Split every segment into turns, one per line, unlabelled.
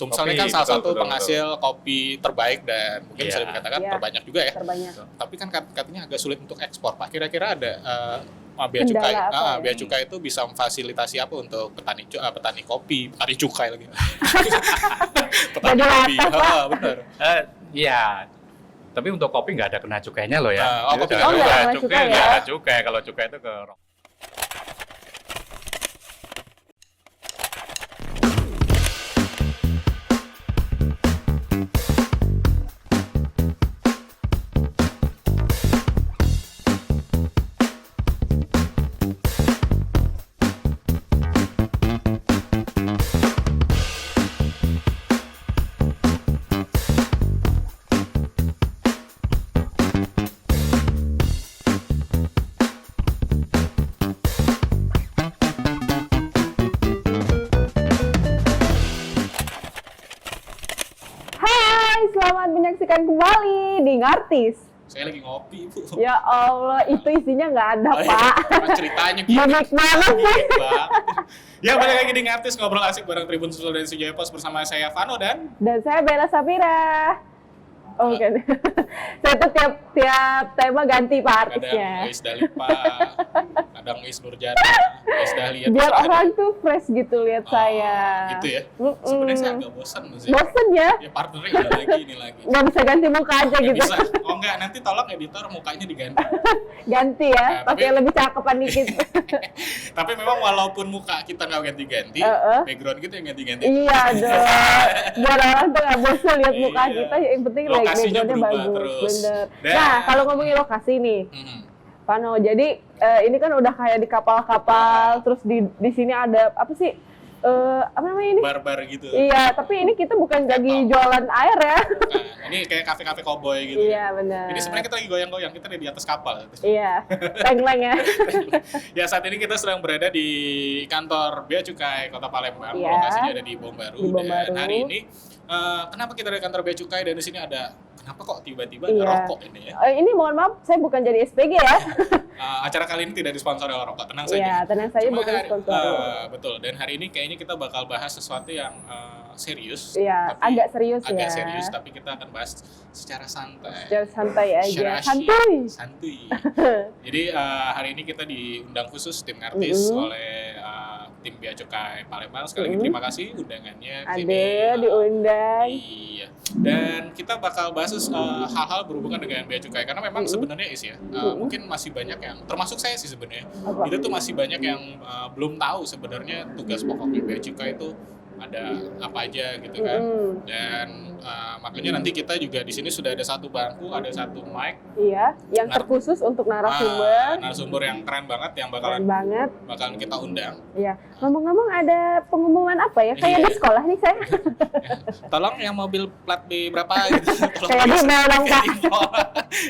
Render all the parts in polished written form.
Sumsel ini kan
Kopi,
salah satu
betul.
penghasil kopi terbaik dan mungkin bisa dikatakan
Iya.
terbanyak juga ya.
Terbanyak.
Tapi kan katanya agak sulit untuk ekspor, Pak. Kira-kira ada bea cukai,
Kendala apa ya?
bea cukai itu bisa memfasilitasi apa untuk petani kopi, petani cukai lagi, petani
Jadi
kopi,
rata,
benar.
Iya. Tapi untuk kopi nggak ada kena cukainya loh ya.
Oh, kopi
Jangan
nggak
lupa,
ada
cukai
cukai
nggak
ya?
ada cukai. Kalau cukai itu ke
Hai, selamat menyaksikan kembali di Ngartis.
Saya lagi ngopi, Bu.
Ya Allah, itu isinya nggak ada,
Oh, iya.
Pak.
Mas ceritanya gitu.
Gimik banget sih.
Gimik banget. Ya, balik lagi di Ngartis, ngobrol asik bareng Tribun Susul dan Sujaya Pos bersama saya Vano dan
Dan saya Bella Safira. Oh, bukan. Saya tuh tiap tema ganti Pak
kadang
artisnya.
Is Dalipa, kadang Is Nurjana, Is Dahlia.
Biar
terserah
orang tuh fresh gitu lihat
deh.
saya.
Gitu ya.
Mm-mm.
Sebenarnya saya agak bosan sih.
Bosen ya?
Ya partnernya ini lagi, ini lagi.
Nggak bisa ganti muka aja
Nggak
gitu.
bisa. Oh enggak, nanti tolong editor mukanya diganti.
Ganti ya,
Nah,
pakai
tapi-
lebih cakepan dikit.
Tapi memang walaupun muka kita nggak ganti-ganti, background kita yang ganti-ganti.
Iya dong. Biar orang tuh nggak bosan lihat muka
Iya.
kita, yang penting
Lokasinya
backgroundnya
berubah
bagus.
terus.
Bener.
Dan-
Nah, kalau ngomongin lokasi nih,
Mhm.
Pano, jadi ini kan udah kayak di kapal-kapal, terus di sini ada apa sih? Apa namanya ini?
Bar-bar gitu.
Iya, tapi ini kita bukan lagi jualan air ya.
Nah, ini kayak kafe-kafe cowboy gitu.
Iya, benar.
Ini sebenarnya kita lagi goyang-goyang, kita di atas kapal.
Iya, leng-leng ya.
Ya, saat ini kita sedang berada di kantor Bea Cukai Kota Palembang.
Iya.
Lokasinya ada di Bom Baru.
Di Bom
Dan
Baru.
hari ini kenapa kita dari kantor Bea Cukai dan di sini ada kenapa kok tiba-tiba
Iya.
ada rokok ini ya?
Ini mohon maaf, saya bukan jadi SPG ya.
Acara kali ini tidak disponsori oleh rokok, tenang saja.
Iya, tenang saja
Cuma
bukan sponsor.
betul. Dan hari ini kayaknya kita bakal bahas sesuatu yang serius.
Iya,
tapi
agak serius
agak
ya.
serius, tapi kita akan bahas secara santai.
Jangan santai aja,
Secara asyik,
santuy.
santuy. Jadi hari ini kita diundang khusus tim artis oleh tim Bea Cukai Palembang. Sekali lagi terima kasih undangannya ke sini.
Ada diundang.
Iya. Dan kita bakal bahas hal-hal berhubungan dengan Bea Cukai karena memang sebenarnya ya mungkin masih banyak yang termasuk saya sih sebenarnya.
Apa?
Itu tuh masih banyak yang belum tahu sebenarnya tugas pokoknya Bea Cukai itu ada apa aja gitu kan. Dan makanya nanti kita juga di sini sudah ada satu bangku, ada satu mic,
Iya, yang terkhusus untuk narasumber.
narasumber yang keren banget yang
Keren banget.
bakalan kita undang.
Iya. Ngomong-ngomong ada pengumuman apa ya? Kayak
Iya.
di sekolah nih saya.
Tolong yang mobil plat B berapa gitu. Tolong
Kayak di email dong, Pak.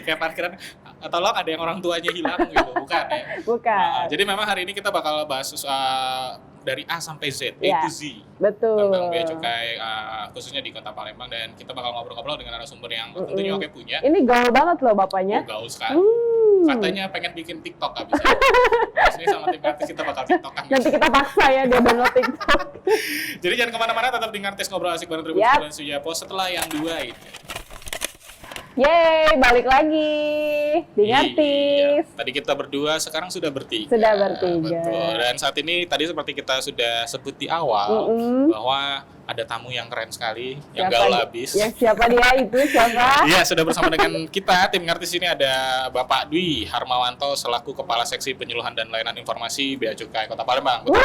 Kayak parkiran. Tolong ada yang orang tuanya hilang gitu, bukan ya?
Bukan.
Jadi memang hari ini kita bakal bahas dari A sampai Z, A
Iya.
to Z.
Betul.
Tentang Bea Cukai khususnya di Kota Palembang dan kita bakal ngobrol-ngobrol dengan narasumber yang tentunya oke punya.
Ini gaul banget loh bapaknya.
Gaul sekali.
Hmm.
Katanya pengen bikin TikTok habis ini. Habis ini sama tim artis kita bakal TikTokan.
Nanti kita paksa ya dia download TikTok.
Jadi jangan kemana-mana, tetap di Ngartis ngobrol asik bareng Tribun
Yap.
dan Sujaya Pos setelah yang dua ini.
Yeay, balik lagi di Ngartis.
Iya. Tadi kita berdua, sekarang sudah bertiga.
Sudah bertiga.
Betul. Dan saat ini tadi seperti kita sudah sebut di awal bahwa ada tamu yang keren sekali, yang gaul habis.
Ya, siapa dia itu? Siapa?
Iya, sudah bersama dengan kita tim Ngartis ini ada Bapak Dwi Harmawanto selaku Kepala Seksi Penyuluhan dan Layanan Informasi Bea Cukai Kota Palembang. Betul?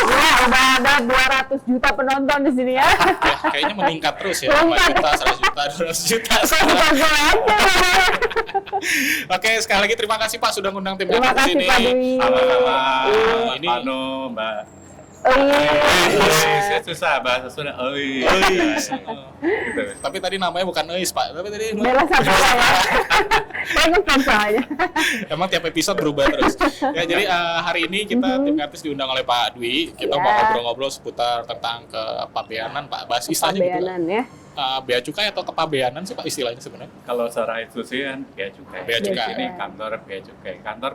Wah, udah ada 200 juta penonton di sini ya.
Ya, kayaknya meningkat terus ya, 5
Meningkat.
juta, 100 juta, 200 juta.
Bukan gue aja.
Oke, sekali lagi terima kasih Pak sudah ngundang tim
Terima
Ngartis
kasih
ini.
Pak Dwi.
sama-sama.
Ini-
Pano, Mbak.
Oh iya.
Saya susah bahasa Sunda.
Eis.
Gitu.
Tapi tadi namanya bukan Eis Pak, tapi tadi
Bella Safira ya. Saya ngefans soalnya.
emang tiap episode berubah terus. Ya, jadi hari ini kita tim artis diundang oleh Pak Dwi. Kita
Iya.
mau ngobrol-ngobrol seputar tentang kepabeanan Pak. Bahas istilahnya gitu lah.
Pabeanan ya.
bea cukai atau kepabeanan sih Pak istilahnya sebenarnya?
Kalau secara institusi kan bea cukai.
Bea
Di
cukai.
sini kantor bea cukai, kantor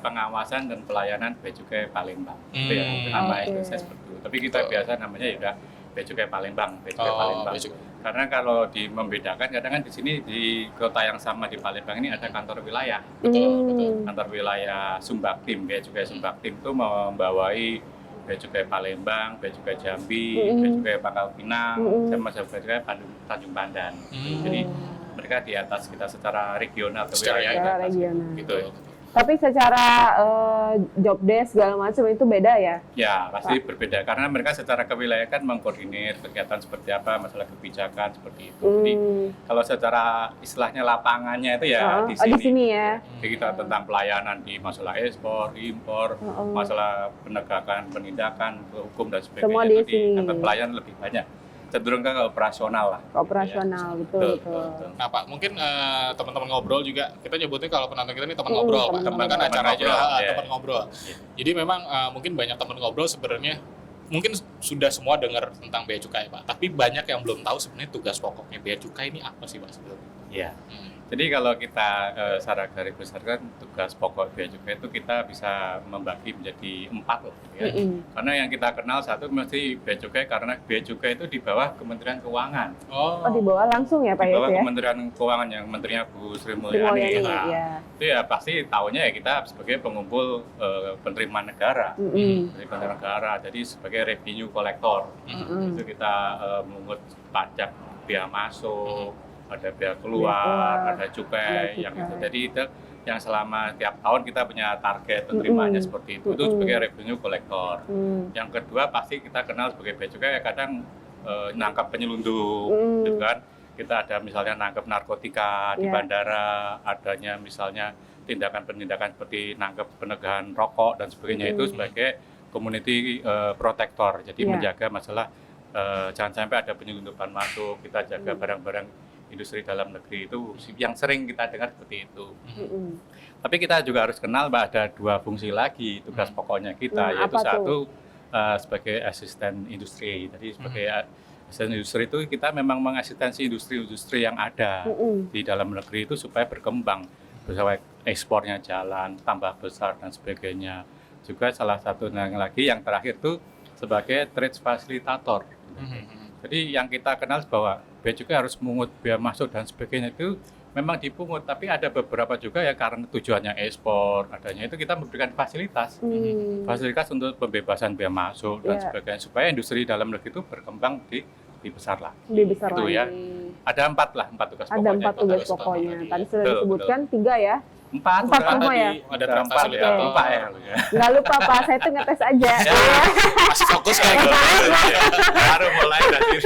pengawasan dan pelayanan bea cukai Palembang. Itu yang nama
Oke.
Indonesia seperti itu. Tapi kita biasa namanya ya udah bea cukai Palembang, bea cukai Palembang.
Bea cukai.
Karena kalau membedakan kadang kan di sini di kota yang sama di Palembang ini ada kantor wilayah.
Betul.
Kantor wilayah Sumbaktim, bea cukai Sumbaktim itu membawai bea cukai Palembang, bea cukai Jambi, bea cukai Pangkal Pinang, sama bea cukai Tanjung Pandan. Jadi mereka di atas kita secara regional atau
Secara
wilayah
secara
di atas
regional.
gitu.
Tapi secara job desk segala macam itu beda ya?
Ya, pasti berbeda karena mereka secara kewilayahan kan mengkoordinir kegiatan seperti apa, masalah kebijakan seperti itu. Jadi kalau secara istilahnya lapangannya itu ya di
Oh,
sini.
di sini ya.
Jadi kita tentang pelayanan di masalah ekspor, impor, masalah penegakan, penindakan, hukum dan sebagainya
Semua di
itu di
sini.
kantor pelayanan lebih banyak. Cenderung ke operasional lah.
Operasional, betul.
Nah Pak, mungkin teman-teman ngobrol juga, kita nyebutnya kalau penonton kita ini teman ngobrol Pak,
teman
karena kan
ngobrol.
acara
Teman ngobrol,
aja
ya.
teman ngobrol. Jadi memang mungkin banyak teman ngobrol sebenarnya, mungkin sudah semua dengar tentang bea cukai Pak, tapi banyak yang belum tahu sebenarnya tugas pokoknya bea cukai ini apa sih Pak sebenarnya?
Iya. Jadi kalau kita secara garis besar kan tugas pokok bea cukai itu kita bisa membagi menjadi 4 loh, ya. Karena yang kita kenal satu mesti bea cukai karena bea cukai itu di bawah Kementerian Keuangan.
Oh, di bawah langsung ya Pak
Di bawah
ya?
Kementerian Keuangan yang menterinya Bu Sri
Sri
Mulyani.
Mulyani,
Nah,
ya.
itu ya pasti tahunya ya kita sebagai pengumpul penerimaan negara. Penerimaan negara, jadi sebagai revenue collector. Itu kita mengungut pajak bea masuk, ada bea keluar, ada cukai yang itu. Jadi itu yang selama tiap tahun kita punya target penerimaannya seperti itu. Itu sebagai revenue collector. Yang kedua pasti kita kenal sebagai bea cukai kadang nangkap penyelundup, gitu kan. Kita ada misalnya nangkap narkotika di bandara, adanya misalnya tindakan-tindakan seperti nangkap penegahan rokok dan sebagainya itu sebagai community protector. Jadi menjaga masalah jangan sampai ada penyelundupan masuk, kita jaga barang-barang industri dalam negeri itu yang sering kita dengar seperti itu. Tapi kita juga harus kenal bahwa ada 2 fungsi lagi tugas pokoknya kita, yaitu satu sebagai asisten industri. Jadi sebagai asisten industri itu kita memang mengasistensi industri-industri yang ada di dalam negeri itu supaya berkembang, supaya ekspornya jalan, tambah besar dan sebagainya. Juga salah satu yang lagi yang terakhir itu sebagai trade facilitator. Jadi yang kita kenal bahwa bea cukai harus mengut bea masuk dan sebagainya itu memang dipungut, tapi ada beberapa juga ya karena tujuannya ekspor, adanya itu kita memberikan fasilitas, fasilitas untuk pembebasan bea masuk dan sebagainya supaya industri dalam negeri itu berkembang lebih besar lah.
Lebih besar
itu
lagi.
ya. Ada 4 lah, 4 tugas
Ada
pokoknya.
4 tugas pokoknya. Tadi sudah
Betul,
disebutkan 3 ya.
4
Empat
udah.
semua ya?
Ada
Ada 4 ya,
fasilitator.
lupa ya.
Nggak lupa Pak, saya tuh ngetes aja.
Masih fokus kayak gitu.
Baru mulai dari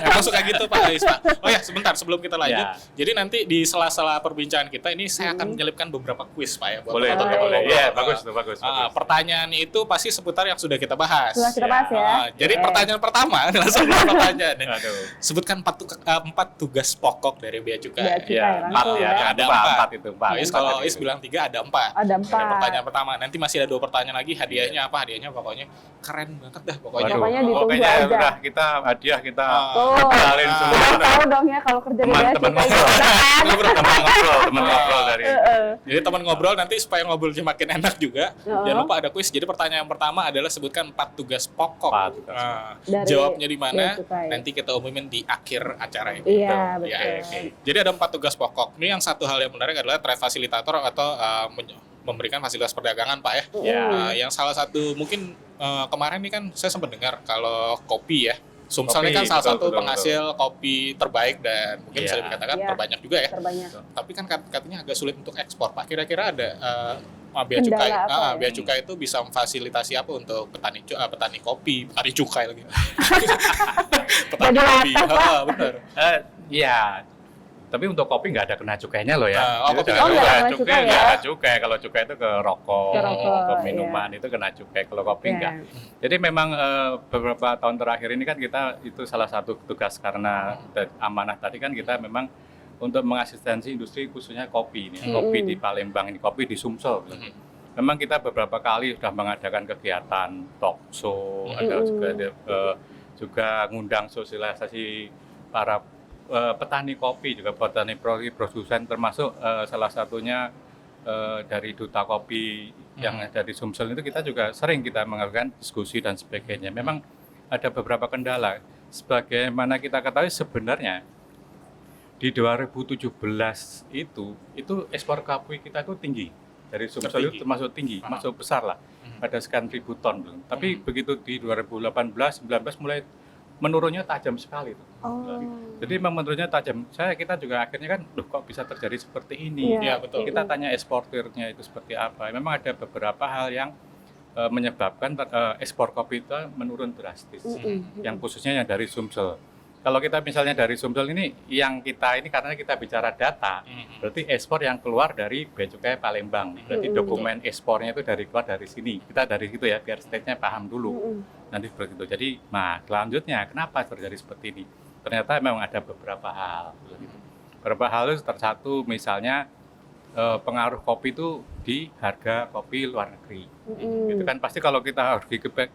Emang suka gitu Pak Ais Pak. Oh ya sebentar sebelum kita lanjut.
Ya.
Jadi nanti di sela-sela perbincangan kita ini saya akan menyelipkan beberapa kuis Pak ya. Buat
boleh,
teman-teman
boleh.
ngobrol.
Iya, bagus tuh, bagus.
Pertanyaan itu pasti seputar yang sudah kita bahas.
Sudah kita bahas ya.
Jadi pertanyaan pertama langsung ke pertanyaan.
Aduh.
Sebutkan 4 tugas pokok dari bea
Bea
cukai.
cukai.
Ya,
langsung
4 ya.
ya.
Ada
4 itu, 4.
Ais kalau Ais bilang 3 ada 4.
Ada 4.
Pertanyaan pertama. Nanti masih ada 2 pertanyaan lagi. Hadiahnya apa? Hadiahnya pokoknya keren banget dah pokoknya.
Waduh,
Pokoknya ditunggu
pokoknya
aja.
udah kita hadiah kita
Tuh.
kenalin semua.
Udah tahu dong ya kalau kerja di bea
Teman-teman
cukai
ngobrol.
gimana.
Teman ngobrol dari
Jadi teman ngobrol nanti supaya ngobrolnya makin enak juga. Jangan lupa ada kuis. Jadi pertanyaan yang pertama adalah sebutkan 4 tugas pokok.
4 tugas
Dari
Jawabnya di mana?
bea cukai.
Nanti kita umumin di akhir acara ini.
Iya, betul.
Ya, oke. Jadi ada 4 tugas pokok. Ini yang satu hal yang menarik adalah trade facilitator atau memberikan fasilitas perdagangan Pak ya.
Ya.
Yang salah satu mungkin kemarin ini kan saya sempat dengar kalau kopi ya. Sumsel ini
Kopi,
kan salah
betul,
satu
betul,
penghasil kopi terbaik dan mungkin
Iya.
bisa dikatakan
Iya.
terbanyak juga ya.
Terbanyak.
Tapi kan katanya agak sulit untuk ekspor Pak. Kira-kira ada bea
Kendala
cukai.
apa ya?
Bea cukai itu bisa memfasilitasi apa untuk petani kopi, petani cukai lagi. petani
Jadi
kopi.
latah,
Benar.
Iya. Tapi untuk kopi nggak ada kena cukainya loh ya.
Oh, kopi
Itu
nggak
ada
ada
kena
cukai,
cukai
nggak
ya?
ada cukai. Kalau cukai itu ke rokok,
Ke rokok,
ke minuman itu kena cukai. Kalau kopi
Ya.
nggak. Jadi memang beberapa tahun terakhir ini kan kita itu salah satu tugas karena amanah tadi kan kita memang untuk mengasistensi industri khususnya kopi ini, kopi di Palembang ini, kopi di Sumsel. Memang kita beberapa kali sudah mengadakan kegiatan talk show, ada juga ngundang sosialisasi para petani kopi juga petani produsen termasuk salah satunya dari Duta Kopi yang ada di Sumsel itu kita juga sering kita melakukan diskusi dan sebagainya. Memang ada beberapa kendala. Sebagaimana kita ketahui sebenarnya di 2017 itu ekspor kopi kita itu tinggi. Dari Sumsel itu termasuk tinggi, masuk besar lah. Ada sekian ribu ton. Tapi begitu di 2018, 19 mulai menurunnya tajam sekali. Jadi memang menurunnya tajam. Kita juga akhirnya kan, loh kok bisa terjadi seperti ini?
Iya, betul.
Kita tanya eksportirnya itu seperti apa. Memang ada beberapa hal yang menyebabkan ekspor kopi itu menurun drastis. Yang khususnya yang dari Sumsel. Kalau kita misalnya dari Sumsel ini, yang kita ini karena kita bicara data, berarti ekspor yang keluar dari Bea Cukai Palembang. Berarti dokumen ekspornya itu keluar dari sini. Kita dari situ ya, biar state-nya paham dulu. Nanti begitu. Jadi, nah selanjutnya kenapa terjadi seperti ini? Ternyata memang ada beberapa hal. Beberapa hal itu satu misalnya pengaruh kopi itu di harga kopi luar negeri. Itu kan pasti kalau kita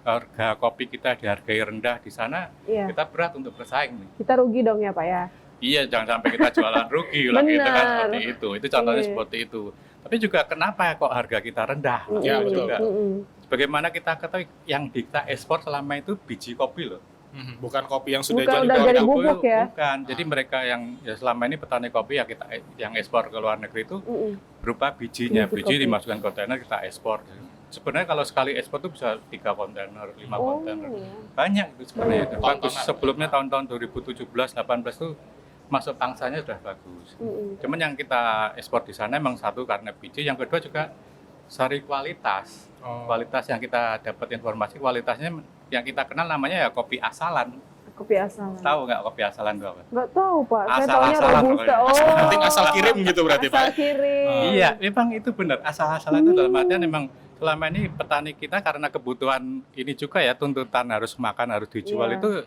harga kopi kita dihargai rendah di sana, kita berat untuk bersaing nih.
Kita rugi dong ya Pak ya?
Iya, jangan sampai kita jualan rugi lah gitu kan seperti itu. Itu contohnya seperti itu. Tapi juga kenapa kok harga kita rendah?
Ya, betul.
Juga. Bagaimana kita ketahui yang kita ekspor selama itu biji kopi loh.
Bukan kopi yang sudah
Bukan
jadi
udah jadi bubuk ya?
Bukan. Jadi mereka yang selama ini petani kopi yang ekspor ke luar negeri itu berupa bijinya. Biji dimasukkan kontainer kita ekspor. Sebenarnya kalau sekali ekspor itu bisa 3 kontainer, 5 kontainer. Banyak itu sebenarnya. Bagus. Sebelumnya tahun-tahun 2017, 18 itu masuk pangsanya sudah bagus. Cuman yang kita ekspor di sana memang satu karena biji, yang kedua juga sari kualitas. Kualitas yang kita dapat informasi kualitasnya yang kita kenal namanya ya kopi asalan.
Kopi asalan.
Tahu nggak kopi asalan itu apa?
Nggak tahu Pak. Saya taunya
Asal-asalan
robusta.
pokoknya.
penting asal kirim gitu berarti Pak.
Asal kirim.
Iya, memang itu benar. Asal-asalan itu dalam artian memang selama ini petani kita karena kebutuhan ini juga ya tuntutan harus makan harus dijual itu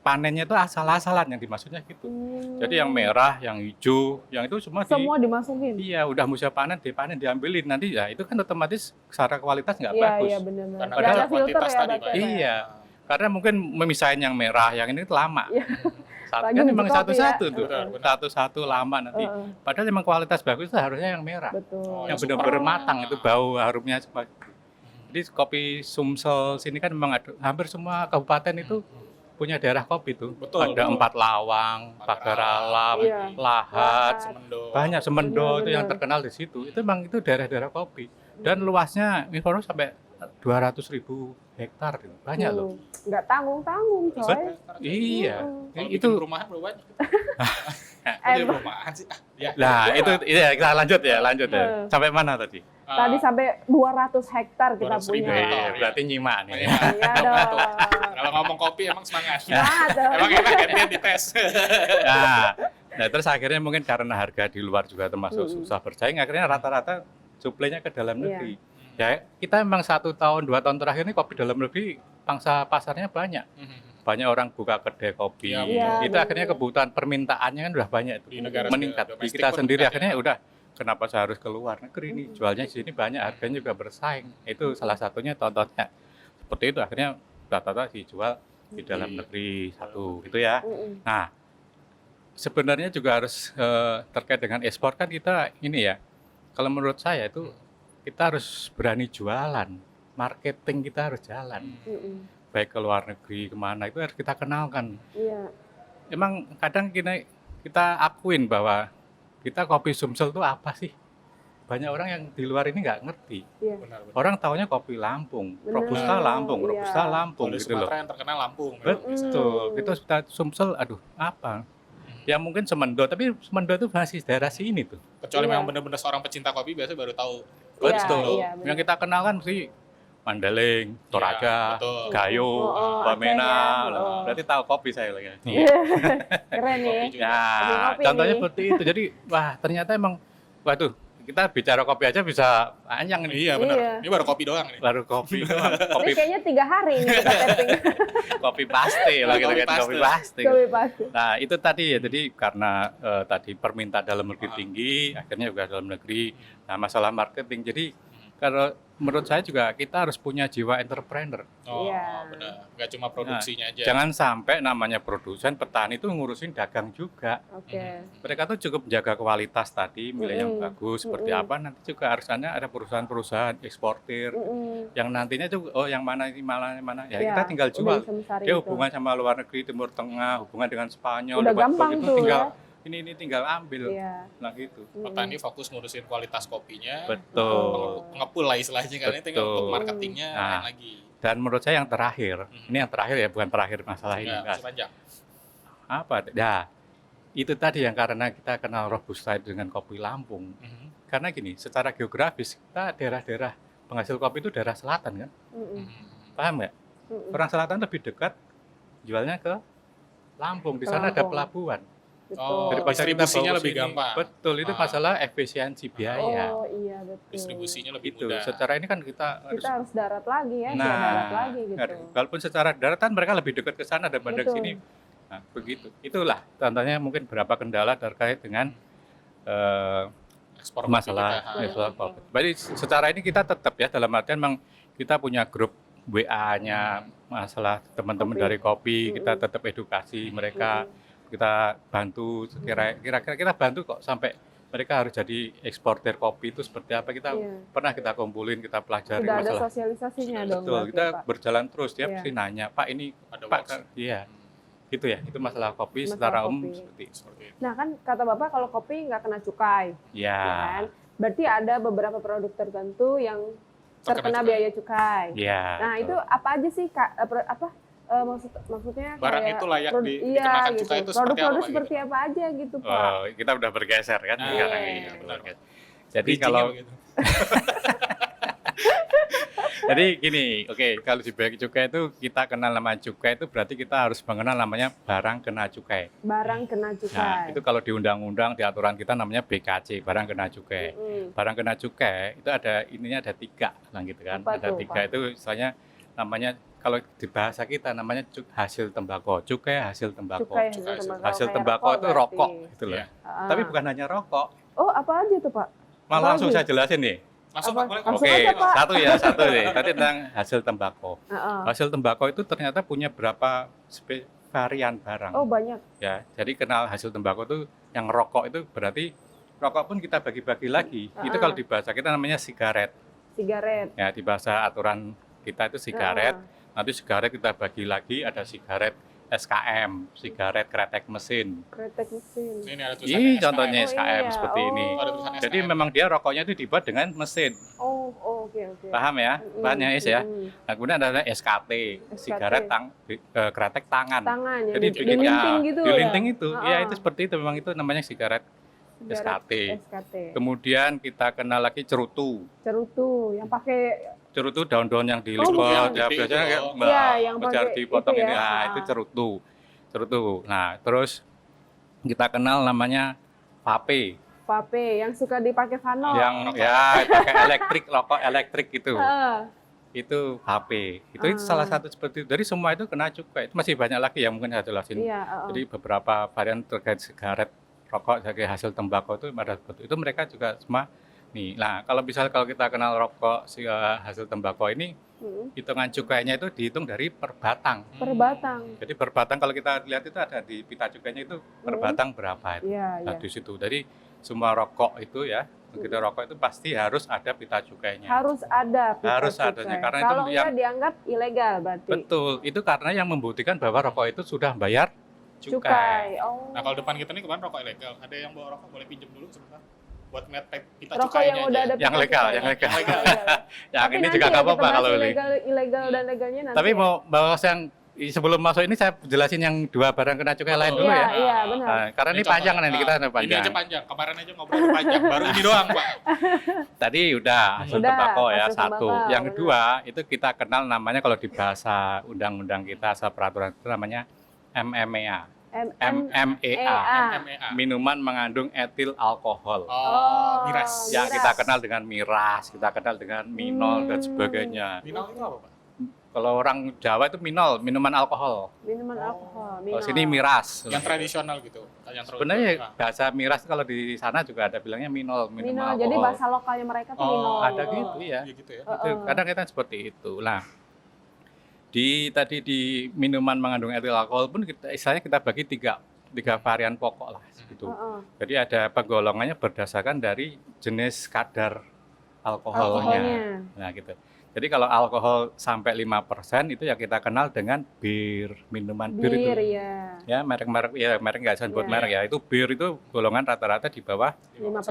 panennya itu asal-asalan yang dimaksudnya gitu. Jadi yang merah, yang hijau, yang itu semua
dimasukin.
Iya, udah musim panen, dipanen, diambilin nanti ya itu kan otomatis secara kualitas nggak bagus.
Iya, benar-benar.
Karena
Nggak ada
ada
filter
kuantitas
ya,
tadi,
berarti
Pak.
ya, Pak?
Iya, karena mungkin memisahin yang merah, yang ini itu lama. Satu
Lagi
kan
biji
memang
kopi
satu-satu
ya.
tuh, satu-satu lama nanti. Padahal memang kualitas bagus itu harusnya yang merah,
Betul.
yang benar-benar matang itu bau harumnya. Jadi kopi Sumsel sini kan memang ada, hampir semua kabupaten itu punya daerah kopi tuh.
Betul.
Ada Empat Lawang, Pagar Alam, Lahat, banyak Semendo itu yang terkenal di situ. Itu memang itu daerah-daerah kopi. Dan luasnya informasi sampai 200.000 hektar, banyak loh.
Nggak tanggung-tanggung coy.
Iya.
Kalau
Itu
bikin rumahan berapa banyak? Bikin rumahan sih.
Nah, itu ya kita lanjut ya. Sampai mana tadi?
Tadi sampai 200 hektar kita
200.000
punya.
hektar.
Iya, berarti nyimak nih.
Iya dong.
Kalau ngomong kopi emang semangat.
Semangat dong.
Emang enak gantian dites.
Nah, terus akhirnya mungkin karena harga di luar juga termasuk susah bersaing, akhirnya rata-rata suplainya ke dalam negeri. Ya, kita memang 1 tahun, 2 tahun terakhir ini kopi dalam negeri pangsa pasarnya banyak. Banyak orang buka kedai kopi.
Iya,
Itu akhirnya kebutuhan permintaannya kan udah banyak itu.
Di negara
meningkat. Di
domestik
kita
pun
sendiri
meningkat,
akhirnya
ya.
udah kenapa saya harus ke luar negeri nih? Jualnya di sini banyak, harganya juga bersaing. Itu salah satunya contohnya. Seperti itu akhirnya rata-rata dijual di dalam negeri satu gitu ya. Nah, sebenarnya juga harus terkait dengan ekspor kan kita ini ya. Kalau menurut saya itu kita harus berani jualan, marketing kita harus jalan. Baik ke luar negeri kemana itu harus kita kenalkan.
Iya.
Emang kadang kita akuin bahwa kita kopi Sumsel itu apa sih? Banyak orang yang di luar ini nggak ngerti.
Iya.
Benar-benar.
Orang taunya kopi Lampung,
Benar.
Robusta Lampung,
Iya.
Robusta Lampung
Kalau di
gitu loh.
Sumatera yang terkenal Lampung.
Betul. Itu kita Sumsel, aduh apa? Ya mungkin Semendo, tapi Semendo itu masih daerah sini tuh.
Kecuali
Iya.
memang benar-benar seorang pecinta kopi biasanya baru tahu.
Betul.
Iya, benar.
Yang kita kenal kan sih Mandailing, Toraja,
betul.
Gayo, Wamena.
Aceh ya.
Berarti tahu kopi saya lagi.
Keren nih.
Kopi juga.
Ya,
Kopi
contohnya
nih.
seperti itu. Jadi, wah ternyata emang, waduh, kita bicara kopi aja bisa panjang nih.
Iya benar.
Iya.
Ini baru kopi doang nih.
Baru kopi doang.
Ini
kopi
kayaknya 3 hari ini kita testing.
kopi paste lah kita
Kopi
kata kopi
paste.
paste.
Kopi pasti.
Nah itu tadi ya, jadi karena tadi permintaan dalam negeri tinggi, akhirnya juga dalam negeri. Nah masalah marketing, jadi kalau menurut saya juga kita harus punya jiwa entrepreneur.
Oh,
Iya.
benar. Nggak cuma produksinya aja.
Jangan sampai namanya produsen petani itu ngurusin dagang juga.
Oke.
Mereka tuh cukup menjaga kualitas tadi, milih yang bagus seperti apa. Nanti juga harusnya ada perusahaan-perusahaan eksportir yang nantinya juga yang mana ini mana ya
Iya,
kita tinggal
udah
jual.
bisa mesarin
Dia
itu.
hubungan sama luar negeri, Timur Tengah, hubungan dengan Spanyol,
Udah
buat
gampang
itu
tuh,
tinggal
ya.
ini tinggal ambil.
Iya.
Nah gitu.
Petani fokus ngurusin kualitas kopinya.
Betul.
Pengepul lah istilahnya karena tinggal untuk
Betul.
marketingnya
Nah,
lain lagi.
Dan menurut saya yang terakhir, ini yang terakhir ya, bukan terakhir masalah ini.
Ya,
Mas.
masih panjang.
Apa? Ya, itu tadi yang karena kita kenal Robusta dengan kopi Lampung. Karena gini, secara geografis kita daerah-daerah penghasil kopi itu daerah selatan kan, paham nggak? Orang selatan lebih dekat jualnya ke Lampung, di sana ada
Lampung.
pelabuhan.
Oh,
Daripada kita
distribusinya
bawa
lebih
sini.
gampang.
Betul, itu masalah efisiensi biaya.
Oh iya betul.
Distribusinya lebih
Itu
mudah.
secara ini kan kita
Kita harus darat lagi ya, via darat lagi gitu.
walaupun secara daratan mereka lebih dekat ke sana daripada ke
Betul.
sini. Nah, begitu. Itulah contohnya mungkin berapa kendala terkait dengan
Ekspor
masalah
kopi kita.
ekspor kopi. Jadi secara ini kita tetap ya dalam artian memang kita punya grup WA-nya masalah teman-teman
Kopi.
dari kopi, kita tetap edukasi mereka, kita bantu kira-kira kita bantu kok sampai mereka harus jadi eksportir kopi itu seperti apa kita
Iya.
pernah kita kumpulin, kita pelajari
Sudah ada
masalah.
sosialisasinya dong.
Betul,
berarti,
kita
Pak.
berjalan terus dia
Iya.
pasti nanya, Pak ini
Ada
Pak
workshop.
iya. Gitu ya, itu masalah kopi
Masalah
secara umum
kopi.
seperti itu.
Seperti itu.
Nah kan kata Bapak kalau kopi nggak kena cukai,
Ya.
ya kan? Berarti ada beberapa produk tertentu yang terkena
cukai.
biaya cukai.
Ya.
Nah itu apa aja sih Kak? Maksudnya
Barang
kayak
itu layak
iya,
dikenakan
gitu.
cukai itu seperti
Produk-produk
apa,
seperti apa aja gitu Pak?
Oh, kita udah bergeser kan
Nah,
sekarang
iya,
ini.
benar.
Jadi
Bridging-nya
kalau
begitu.
jadi gini, oke, kalau di bea cukai itu kita kenal nama cukai itu berarti kita harus mengenal namanya barang kena cukai.
Barang kena
Nah,
cukai.
itu kalau di undang-undang di aturan kita namanya BKC, barang kena cukai. Barang kena cukai itu ada ininya ada 3 lah gitu kan.
Apa
Ada
tuh,
3
Pak?
itu misalnya namanya kalau di bahasa kita namanya hasil tembakau, cukai hasil tembakau.
Cukai
Cukai
Hasil
kayak
tembakau itu
berarti.
rokok gitu loh.
Iya.
Ah.
Tapi bukan hanya rokok.
Oh apa aja tuh Pak?
Malah langsung
Apalagi?
saya jelasin nih.
Langsung
Apa?
Pak, boleh.
Langsung
Oke,
aja, Pak.
satu nih. Tadi tentang hasil tembakau. Hasil tembakau itu ternyata punya berapa varian barang.
Oh banyak.
Ya, jadi kenal hasil tembakau itu yang rokok itu berarti rokok pun kita bagi-bagi lagi. Itu kalau di bahasa kita namanya sigaret.
Sigaret.
Ya, di bahasa aturan kita itu sigaret. Nanti sigaret kita bagi lagi ada sigaret SKM, sigaret kretek mesin.
Kretek mesin.
Ini ada tulisannya
Ini
SKM.
contohnya
Oh,
SKM
iya.
seperti ini.
Oh.
Ada tulisan
Jadi
SKM.
memang dia rokoknya itu dibuat dengan mesin.
Oh oke.
Paham ya? Bahannya is ya.
Mm-mm.
Nah, kemudian ada SKT, sigaret kretek tangan.
Tangan ya.
Jadi bikin
dilinting gitu ya.
dilinting itu.
Ah,
Iya,
ah.
itu seperti itu memang itu namanya sigaret
Sigaret
SKT.
SKT.
Kemudian kita kenal lagi cerutu.
Cerutu yang pakai
Cerutu daun-daun yang
Oh,
dilipat,
iya.
ya biasanya kayak
Iya, yang
kejar
pakai
dipotong
itu
ini.
ya.
Nah,
Ah.
itu cerutu. Cerutu. Nah, terus kita kenal namanya vape.
vape yang suka dipakai Vano.
Yang ya pakai elektrik, rokok elektrik gitu.
Ah,
Itu vape. Itu salah satu seperti itu. Dari semua itu kena cukai. Itu masih banyak lagi yang mungkin saya jelasin.
iya.
Jadi beberapa varian terkait sigaret, rokok sebagai hasil tembakau itu ada seperti itu mereka juga semua nih. Nah, kalau kita kenal rokok hasil tembakau ini hitungan cukainya itu dihitung dari per batang.
Per batang.
Jadi per batang kalau kita lihat itu ada di pita cukainya itu per batang berapa itu.
Iya,
Nah,
iya.
di situ. Jadi semua rokok itu ya, begitu rokok itu pasti harus ada pita cukainya.
Harus ada pita
Harus
cukai.
adanya, karena itu
kalau
yang-
enggak dianggap ilegal berarti.
Betul, itu karena yang membuktikan bahwa rokok itu sudah bayar cukai.
Cukai. Oh.
Nah, kalau depan kita nih kemarin rokok ilegal. Ada yang bawa rokok boleh pinjam dulu sebentar. Buat ngeliat pita
Rokok
cukainya
yang udah
aja.
ada
Yang
pita
legal,
cukai.
yang legal.
Legal.
Yang
Tapi
ini
nanti
juga
ya
nggak
kita
apa-apa
bahas
kalau ini.
ilegal dan legalnya nanti.
Tapi
ya.
mau bahas yang sebelum masuk ini saya jelasin yang 2 barang kena cukai lain dulu
Iya,
ya.
iya, benar.
Nah, karena ini
contoh.
panjang nanti kita ada
Ini
panjang.
aja panjang. Kemarin aja ngobrol panjang. Baru ini doang, Pak.
Tadi udah hasil
Udah,
tembakau ya
hasil
satu.
tembakau,
Yang
benar.
kedua itu kita kenal namanya kalau di bahasa undang-undang kita, asal peraturan itu namanya MMEA. MMEA.
MEA.
Minuman mengandung etil alkohol.
Oh, miras.
Yang
miras.
kita kenal dengan miras, kita kenal dengan minol dan sebagainya.
Minol itu apa, Pak?
Kalau orang Jawa itu minol, minuman alkohol.
Minuman alkohol.
Kalau sini miras.
Yang tradisional gitu.
Sebenarnya bahasa miras kalau di sana juga ada bilangnya minol,
Minol.
alkohol.
Jadi bahasa lokalnya mereka tuh minol.
Ada gitu ya.
Gitu ya.
Itu kadang kita seperti itu. Nah, tadi di minuman mengandung etil alkohol pun istilahnya kita bagi tiga varian pokok lah gitu. Jadi ada penggolongannya berdasarkan dari jenis kadar alkoholnya. Nah, gitu. Jadi kalau alkohol sampai 5% itu ya kita kenal dengan bir, minuman bir itu.
Ya.
Ya, merek nggak usah buat merek ya. Itu bir itu golongan rata-rata di bawah 5%,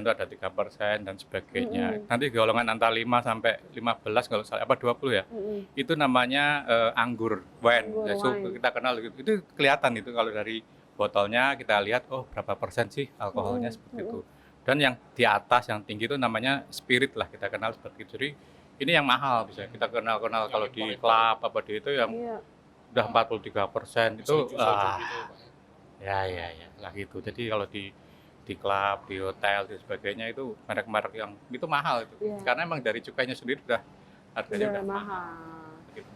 itu ada 3% dan sebagainya. Nanti golongan antara 5 sampai 15 kalau salah apa 20 ya. Itu namanya anggur wine. Ya, so, kita kenal gitu. Itu kelihatan itu kalau dari botolnya kita lihat oh berapa persen sih alkoholnya seperti itu. Dan yang di atas yang tinggi itu namanya spirit lah kita kenal seperti itu. Jadi ini yang mahal bisa kita kenal kalau di klub apa di itu yang udah 43% itu ya lah gitu. Jadi kalau di klub, di hotel dan sebagainya itu merek-merek yang itu mahal itu. Karena emang dari cukainya sendiri udah harganya udah mahal.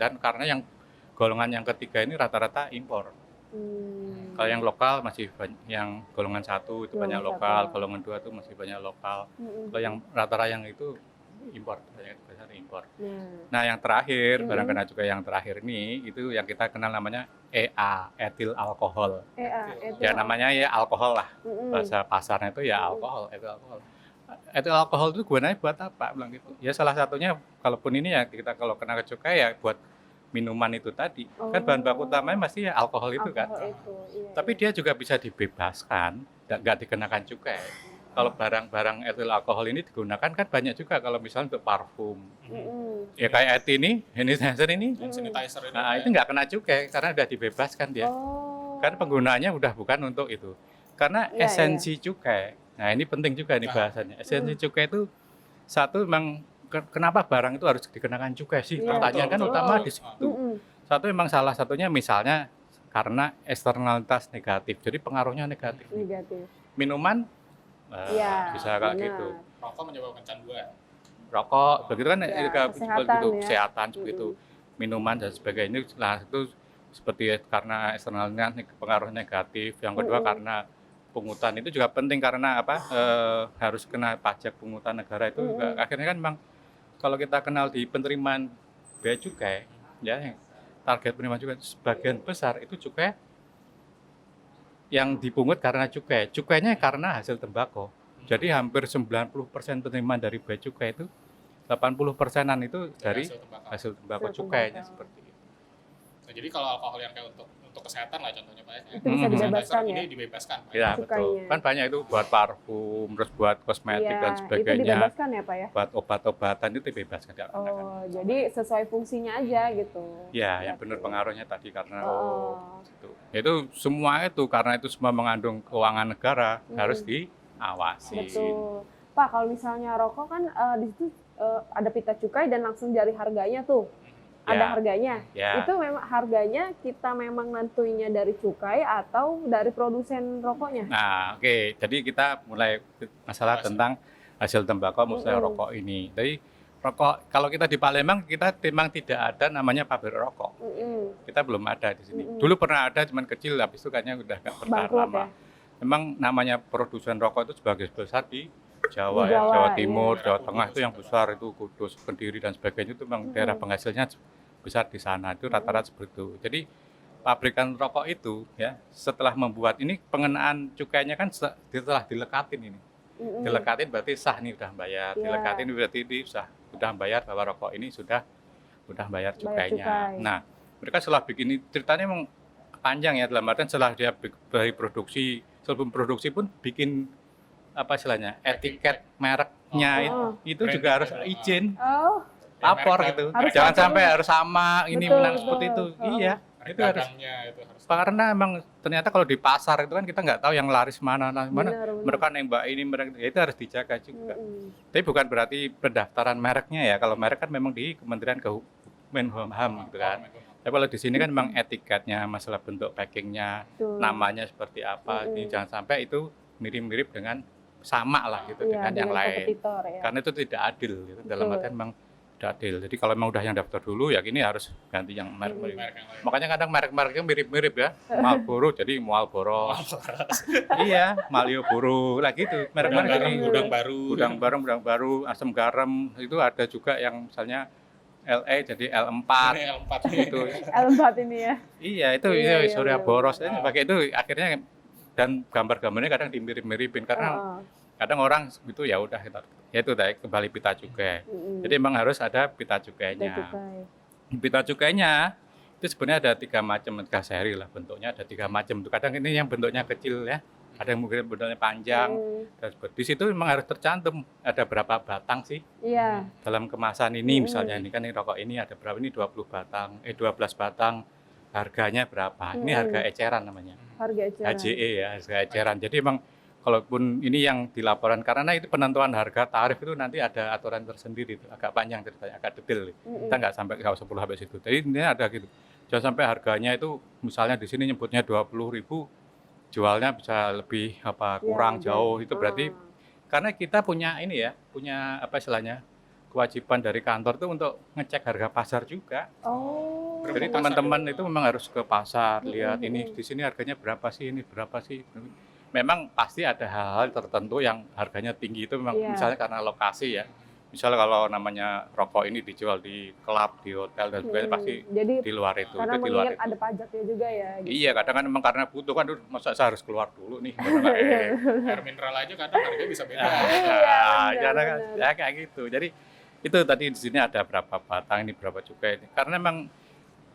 Dan karena yang golongan yang ketiga ini rata-rata impor. Kalau yang lokal masih banyak, yang golongan 1 itu banyak lokal, golongan 2 itu masih banyak lokal. Kalau yang rata-rata yang itu impor, biasanya impor. Nah yang terakhir, barang kena cukai yang terakhir ini, itu yang kita kenal namanya EA, etil alkohol. Ya namanya ya alkohol lah, bahasa pasarnya itu ya alkohol, etil alkohol. Etil alkohol itu gunanya buat apa? Bilang gitu. Ya salah satunya, kalaupun ini ya kita kalau kena cukai ya buat minuman itu tadi. Kan bahan baku utamanya masih ya alkohol itu kan. Tapi dia juga bisa dibebaskan, nggak dikenakan cukai. Kalau barang-barang etil alkohol ini digunakan kan banyak juga kalau misalnya untuk parfum. Ya kayak ini hand
sanitizer ini.
Nah, itu nggak kena cukai karena udah dibebaskan dia. Karena penggunaannya udah bukan untuk itu. Karena esensi cukai. Nah, ini penting juga nih bahasanya. Esensi cukai itu satu memang kenapa barang itu harus dikenakan cukai sih? Pertanyaan kan utama di situ. Satu memang salah satunya misalnya karena eksternalitas negatif. Jadi pengaruhnya negatif. Minuman bisa kayak gitu.
Rokok menyebabkan canduan.
Rokok begitu kan begitu
ya.
kesehatan begitu. Minuman dan sebagainya nah itu seperti karena eksternalnya pengaruh negatif. Yang kedua karena pungutan itu juga penting karena apa? Harus kena pajak pungutan negara itu juga akhirnya kan memang kalau kita kenal di penerimaan bea cukai ya target penerimaan cukai sebagian besar itu cukai yang dipungut karena cukai. Cukainya karena hasil tembakau. Jadi hampir 90% penerimaan dari bea cukai itu 80%-an itu dari hasil tembakau cukainya seperti itu.
Nah, jadi kalau alkohol yang kayak untuk kesehatan lah contohnya Pak ya.
Itu bisa dibebaskan ya.
Ini dibebaskan Pak.
Ya betul. Kan banyak itu buat parfum, terus buat kosmetik dan sebagainya.
Itu dibebaskan ya Pak ya.
Buat obat-obatan itu dibebaskan.
Jadi sesuai fungsinya aja gitu.
Ya, yang benar pengaruhnya tadi karena gitu. Itu semua itu karena itu semua mengandung keuangan negara harus diawasi.
Betul. Pak, kalau misalnya rokok kan di situ ada pita cukai dan langsung dari harganya tuh. Ada harganya. Itu memang harganya kita memang nentuinya dari cukai atau dari produsen rokoknya.
Nah, oke. Jadi kita mulai masalah tentang hasil tembakau maksudnya rokok ini. Jadi rokok kalau kita di Palembang kita memang tidak ada namanya pabrik rokok. Kita belum ada di sini. Dulu pernah ada cuman kecil habis itu kayaknya udah enggak bertahan lama. Memang namanya produsen rokok itu sebagai besar di Jawa, Jawa Timur, Jawa Tengah itu yang besar itu Kudus, Kediri dan sebagainya itu memang daerah penghasilnya besar di sana itu rata-rata seperti itu. Jadi pabrikan rokok itu ya setelah membuat ini pengenaan cukainya kan setelah dilekatin ini. Dilekatin berarti sah nih udah bayar. Dilekatin berarti sudah bayar bahwa rokok ini sudah bayar cukainya. Nah, mereka setelah bikin ini ceritanya memang panjang ya dalam artian setelah dia dari produksi sebelum produksi pun bikin apa istilahnya etiket mereknya itu juga harus izin lapor gitu jangan sampai harus sama ini menang seperti itu iya itu harus karena emang ternyata kalau di pasar itu kan kita nggak tahu yang laris mana mereka nembak ini mereka itu harus dijaga juga tapi bukan berarti pendaftaran mereknya ya kalau merek kan memang di Kementerian Kemenkumham gitu kan tapi kalau di sini kan memang etiketnya masalah bentuk packingnya namanya seperti apa ini jangan sampai itu mirip-mirip dengan sama lah gitu dengan yang lain. Karena itu tidak adil gitu. Dalam artian memang udah deal. Jadi kalau memang udah yang daftar dulu ya gini harus ganti yang merek.
Merek yang lain.
Makanya kadang merek-mereknya mirip-mirip ya. Marlboro jadi Marlboro. Iya, Malioboro lah gitu. Merek-merek ini
Gudang
baru, asam garam itu ada juga yang misalnya LA jadi L4
L4
gitu.
L4 ini ya.
Iya, itu
Iya,
Surya
benar.
Boros ini pakai itu akhirnya dan gambar-gambarnya kadang dimirip-miripin karena kadang orang gitu ya udah ya itu tadi kembali pita cukai. Jadi emang harus ada pita cukainya. Pita cukainya itu sebenarnya ada 3 macam, 3 seri lah bentuknya, ada 3 macam. Kadang ini yang bentuknya kecil ya, ada yang mungkin bentuknya panjang. Dan di situ memang harus tercantum ada berapa batang sih
Iya.
dalam kemasan ini. Misalnya ini kan ini rokok ini ada berapa, ini 12 batang, harganya berapa, ini harga eceran namanya,
Harga eceran.
HJE ya, harga eceran. Jadi memang kalaupun ini yang dilaporan, karena itu penentuan harga tarif itu nanti ada aturan tersendiri, itu agak panjang ceritanya, agak detail. Kita nggak usah perlu sampai situ. Jadi ini ada gitu. Jangan sampai harganya itu misalnya di sini nyebutnya 20.000, jualnya bisa lebih kurang jauh. Itu berarti karena kita punya ini ya, punya apa istilahnya, kewajiban dari kantor itu untuk ngecek harga pasar juga. Jadi teman-teman itu memang harus ke pasar, lihat ini di sini harganya berapa sih, ini berapa sih. Memang pasti ada hal-hal tertentu yang harganya tinggi itu memang misalnya karena lokasi ya. Misalnya kalau namanya rokok ini dijual di klub, di hotel dan sebagainya pasti
Jadi,
di luar itu.
karena
Itu di luar
mengingat
itu.
ada pajaknya juga ya. Gitu.
Iya, kadang kan memang karena butuh kan, masa saya harus keluar dulu nih.
air mineral aja kadang harganya bisa beda.
Ya kayak gitu. Jadi itu tadi di sini ada berapa batang, ini berapa cukai ini. Karena memang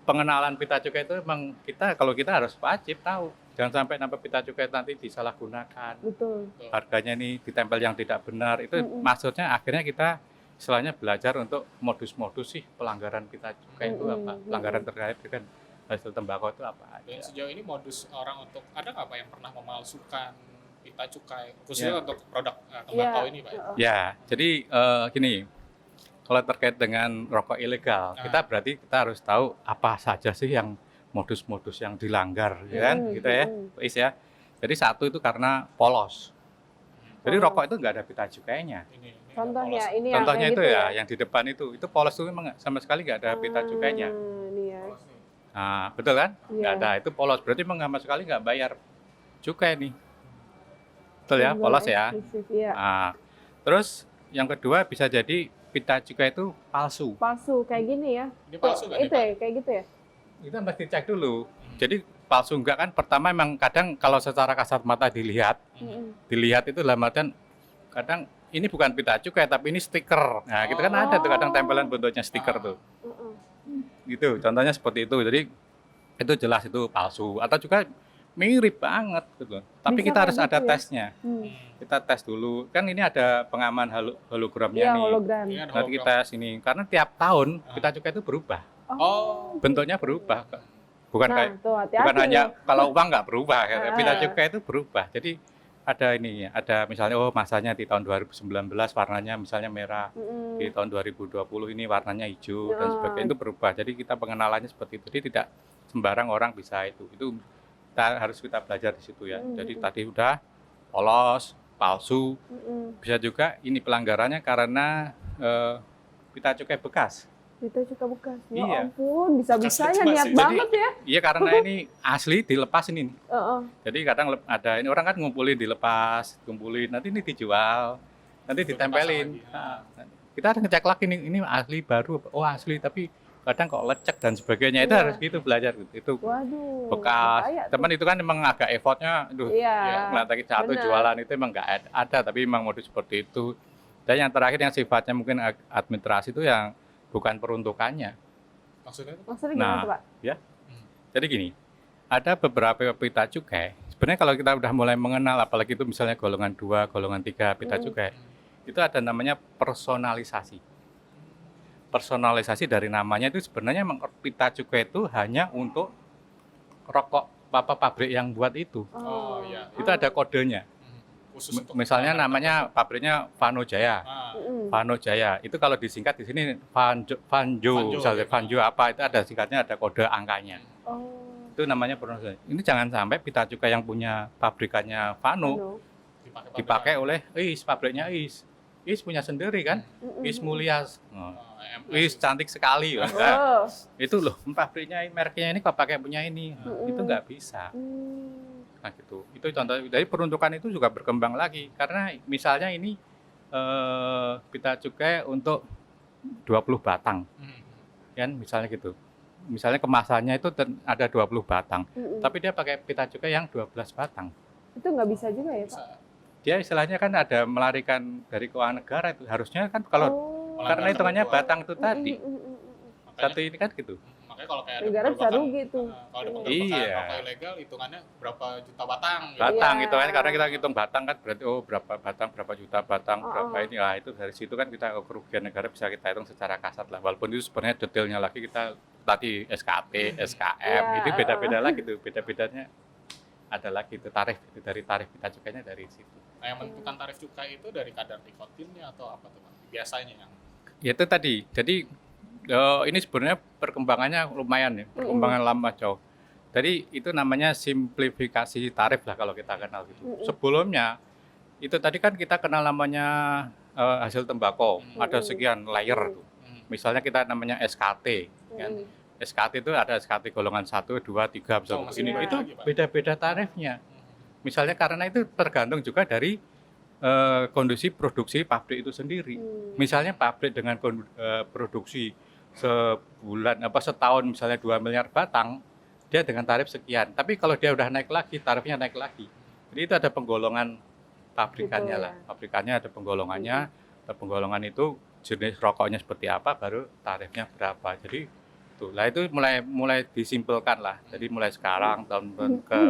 pengenalan pita cukai itu memang kalau kita harus wajib tahu. Jangan sampai nambah pita cukai nanti disalahgunakan.
Betul.
Harganya ini ditempel yang tidak benar. Itu maksudnya akhirnya kita istilahnya belajar untuk modus-modus sih pelanggaran pita cukai itu apa. Pelanggaran terkait dengan hasil tembakau itu apa aja.
Dan sejauh ini modus orang untuk ada nggak Pak yang pernah memalsukan pita cukai khususnya untuk produk tembakau ini Pak?
Ya, jadi gini. Kalau terkait dengan rokok ilegal, kita harus tahu apa saja sih yang modus-modus yang dilanggar, ya kan, gitu ya, Is ya. Jadi satu itu karena polos. Jadi rokok itu nggak ada pita cukainya.
Contohnya ini
Contohnya
yang
itu
gitu
ya, yang di depan itu polos itu memang sama sekali nggak ada pita cukainya. Nah, betul kan? Nggak ada, itu polos. Berarti memang sama sekali nggak bayar cukai nih. Betul ya, polos ya. Nah, terus yang kedua bisa jadi pita cukai itu palsu.
Palsu kayak gini ya.
Ini palsu kan?
Itu ya, kayak gitu ya.
Itu mesti cek dulu. Jadi palsu enggak kan pertama memang kadang kalau secara kasat mata dilihat itu dalam artian kadang ini bukan pita cukai tapi ini stiker. Nah, gitu kan ada tuh kadang tempelan bentuknya stiker tuh. Gitu, contohnya seperti itu. Jadi itu jelas itu palsu atau juga mirip banget gitu. Tapi kita harus ada tesnya. Kita tes dulu. Kan ini ada pengaman hologramnya nih.
Hologram.
Nanti kita tes ini karena tiap tahun pita cukai itu berubah. Bentuknya berubah. Bukan bukan hanya kalau uang nggak berubah, pita cukai itu berubah. Jadi ada misalnya masanya di tahun 2019 warnanya misalnya merah, di tahun 2020 ini warnanya hijau dan sebagainya, itu berubah. Jadi kita pengenalannya seperti itu. Jadi tidak sembarang orang bisa itu harus kita belajar di situ ya. Jadi tadi udah polos, palsu, bisa juga ini pelanggarannya karena pita cukai bekas.
Pita cukai bekas. Ya
Iya.
ampun, bisa-bisanya niat banget ya.
Iya, karena ini asli dilepas ini. Jadi kadang ada ini orang kan ngumpulin dilepas, nanti ini dijual, nanti ditempelin. Nah, kita harus ngecek lagi nih, ini asli baru, asli tapi kadang kok lecek dan sebagainya. Itu harus gitu belajar gitu. Itu bekas. Teman itu kan memang agak effortnya, ngeliat satu jualan itu emang nggak ada, tapi memang modus seperti itu. Dan yang terakhir yang sifatnya mungkin administrasi itu yang bukan peruntukannya.
Maksudnya
gimana Pak?
Ya. Jadi gini, ada beberapa pita cukai. Sebenarnya kalau kita udah mulai mengenal, apalagi itu misalnya golongan 2, golongan 3 pita cukai, itu ada namanya personalisasi. Personalisasi dari namanya itu sebenarnya memang pita cukai itu hanya untuk rokok pabrik yang buat itu. Itu ada kodenya. Misalnya namanya pabriknya Vano Jaya. Vano Jaya. Itu kalau disingkat di sini Vanjo, misalnya Vanjo apa itu ada singkatnya, ada kode angkanya. Itu namanya personalisasi. Ini jangan sampai pita cukai yang punya pabrikannya Vano dipakai oleh pabriknya Is. Is punya sendiri kan, Is mulia,
MS
Is cantik sekali,
Oh.
itu loh pabriknya mereknya ini kok pakai punya ini, itu nggak bisa. Nah gitu, itu contoh dari peruntukan itu juga berkembang lagi karena misalnya ini pita cukai untuk 20 batang, kan misalnya gitu. Misalnya kemasannya itu ada 20 batang, tapi dia pakai pita cukai yang 12 batang.
Itu nggak bisa juga ya, Pak?
bisa.
Dia istilahnya kan ada melarikan dari keuangan negara itu harusnya kan kalau karena
Melanggar
hitungannya
ketentuan.
batang itu tadi
Makanya,
satu ini kan gitu.
makanya kalau kayak
Negara bisa rugi tuh.
Kalau ada penggerbekan
Iya.
rokok ilegal hitungannya berapa juta batang gitu.
Batang
Iya.
itu kan karena kita hitung batang kan berarti berapa batang, berapa juta batang, berapa
Oh.
ini lah itu dari situ kan kita kerugian negara bisa kita hitung secara kasat lah. Walaupun itu sebenarnya detailnya lagi kita tadi SKT, SKM
Iya.
itu beda-beda lagi tuh, beda-bedanya ada lagi itu tarif itu dari tarif pita cukainya dari situ.
Nah, yang menentukan tarif cukai itu dari kadar nikotinnya atau apa tuh, Pak? Biasanya yang
Ya itu tadi. Jadi ini sebenarnya perkembangannya lumayan ya, perkembangan lama jauh. Jadi itu namanya simplifikasi tarif lah kalau kita kenal gitu. Sebelumnya itu tadi kan kita kenal namanya hasil tembakau, ada sekian layer tuh. Misalnya kita namanya SKT, kan? SKT itu ada SKT golongan 1, 2, 3, bisa
masih
begini.
banyak
Itu
lagi, Pak.
beda-beda tarifnya. Misalnya karena itu tergantung juga dari kondisi produksi pabrik itu sendiri. Misalnya pabrik dengan produksi sebulan setahun misalnya 2 miliar batang, dia dengan tarif sekian. Tapi kalau dia udah naik lagi, tarifnya naik lagi. Jadi itu ada penggolongan pabrikannya
Gitu
lah.
ya.
Pabrikannya ada penggolongannya. Penggolongan itu jenis rokoknya seperti apa, baru tarifnya berapa. Jadi itu mulai disimpulkan lah. Jadi mulai sekarang tahun ke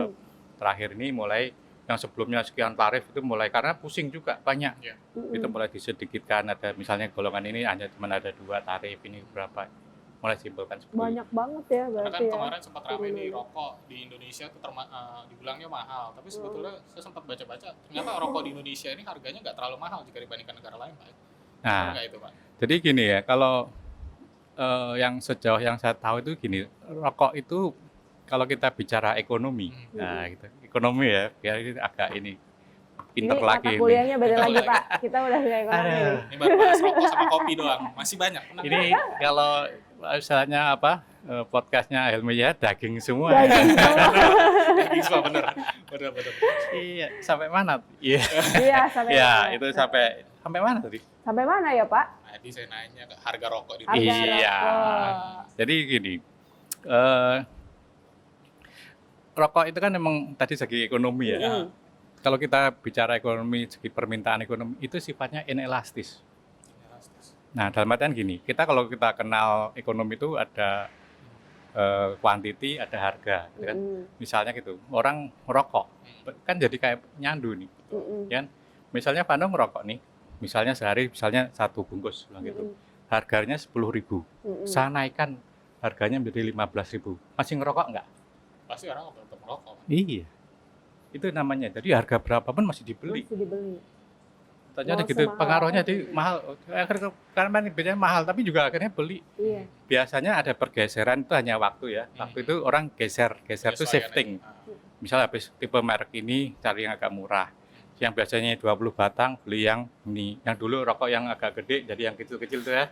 terakhir ini mulai yang sebelumnya sekian tarif itu mulai karena pusing juga banyak. Itu mulai disedikitkan, ada misalnya golongan ini hanya cuma ada 2 tarif, ini berapa, mulai simpulkan seperti itu.
Banyak banget ya
karena
berarti
kan
ya.
kemarin sempat ramai nih
turunannya.
rokok di Indonesia tuh dibilangnya mahal, tapi sebetulnya saya sempat baca-baca ternyata rokok di Indonesia ini harganya nggak terlalu mahal jika dibandingkan negara lain, Pak.
Nah,
Enggak itu, Pak.
jadi gini ya, kalau yang sejauh yang saya tahu itu gini, rokok itu kalau kita bicara ekonomi, nah gitu, ekonomi ya, biar ini agak ini pinter
Ini
lagi
mata
ini.
kuliahnya beda lagi, Pak. Kita udah kayak ekonomi nih.
Ini baru bahas rokok sama kopi doang, masih banyak. Tenang.
Ini kalau misalnya podcastnya Helmi ya daging semua.
Daging semua.
Daging semua, bener.
Iya, sampai mana? Iya.
Iya, sampai
Ya,
mana?
itu sampai mana tadi?
Sampai mana ya, Pak?
Tadi saya nanya ke harga rokok di
Harga
Indonesia.
Iya.
rokok.
Jadi gini, rokok itu kan memang tadi segi ekonomi ya.
Ya.
Kalau kita bicara ekonomi, segi permintaan ekonomi itu sifatnya inelastis. Nah, dalam artian gini, kalau kita kenal ekonomi itu ada quantity, ada harga, gitu kan. Misalnya gitu, orang ngerokok, kan jadi kayak nyandu nih, kan? Misalnya Vano ngerokok nih, misalnya sehari, misalnya 1 bungkus, bilang gitu. Harganya 10.000, saya naikkan harganya menjadi 15.000, masih ngerokok nggak?
Pasti orang tetap merokok.
Iya, itu namanya. Jadi harga berapapun masih dibeli.
Masih dibeli.
Tanya
Mau
gitu,
semahal
pengaruhnya
apa
di mahal. Akhirnya karena biasanya mahal, tapi juga akhirnya beli.
Iya.
Biasanya ada pergeseran itu hanya waktu ya. Waktu itu orang geser itu
Penyesuaian
shifting.
aja.
Misal habis tipe merek ini cari yang agak murah. Yang biasanya 20 batang beli yang ini. Yang dulu rokok yang agak gede jadi yang kecil-kecil tuh ya.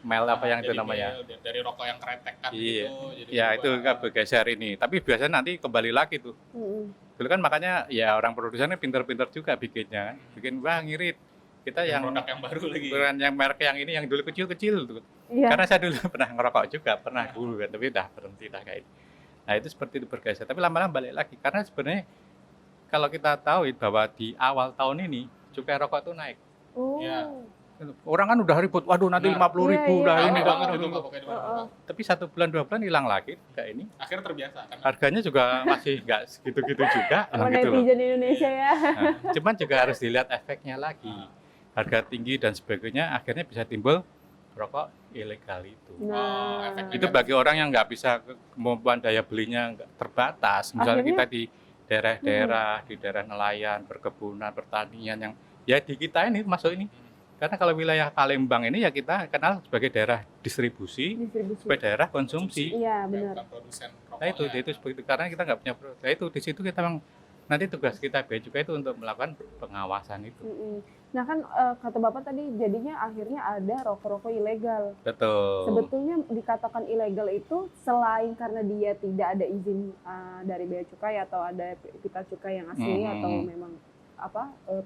Mel apa yang itu
Jadi
namanya?
dari rokok yang kretekan
Iya.
gitu. Jadi
Ya itu
berubah.
kan bergeser ini. Tapi biasanya nanti kembali lagi tuh. Dulu kan makanya ya orang produsennya pinter-pinter juga bikinnya. Bikin wah ngirit. Kita yang
produk yang baru lagi.
bukan yang merek yang ini yang dulu kecil-kecil tuh.
Iya.
Karena saya dulu pernah ngerokok juga, pernah dulu kan, tapi udah berhenti dah kayak ini. Nah itu seperti itu bergeser, tapi lama-lama balik lagi. Karena sebenarnya kalau kita tahu bahwa di awal tahun ini cukai rokok itu naik.
Oh.
Iya.
Orang kan udah ribut, waduh nanti
Nah,
50.000
iya,
udah
iya.
ini
Lama
dah.
banget itu nggak pakai di mana-mana.
Tapi 1 bulan 2 bulan hilang lagi kayak ini.
Akhirnya terbiasa kan.
Harganya juga masih nggak segitu-gitu juga.
Sama
gitu loh.
netizen Indonesia ya.
Nah, cuman juga harus dilihat efeknya lagi. Harga tinggi dan sebagainya akhirnya bisa timbul rokok ilegal itu.
Nah,
efeknya
Itu bagi orang yang nggak bisa kemampuan daya belinya nggak terbatas. Misalnya
Akhirnya-
kita di daerah-daerah, di daerah nelayan, perkebunan, pertanian yang ya di kita ini masuk ini. Karena kalau wilayah Palembang ini ya kita kenal sebagai daerah distribusi,
distribusi.
sebagai daerah konsumsi.
Iya, benar.
Bukan produsen rokoknya.
Nah itu seperti itu. Karena kita nggak punya produk. Nah itu di situ kita memang nanti tugas kita Bea Cukai itu untuk melakukan pengawasan itu.
Nah kan kata Bapak tadi jadinya akhirnya ada rokok-rokok ilegal.
Betul.
Sebetulnya dikatakan ilegal itu selain karena dia tidak ada izin dari Bea Cukai atau ada pita cukai yang asli atau memang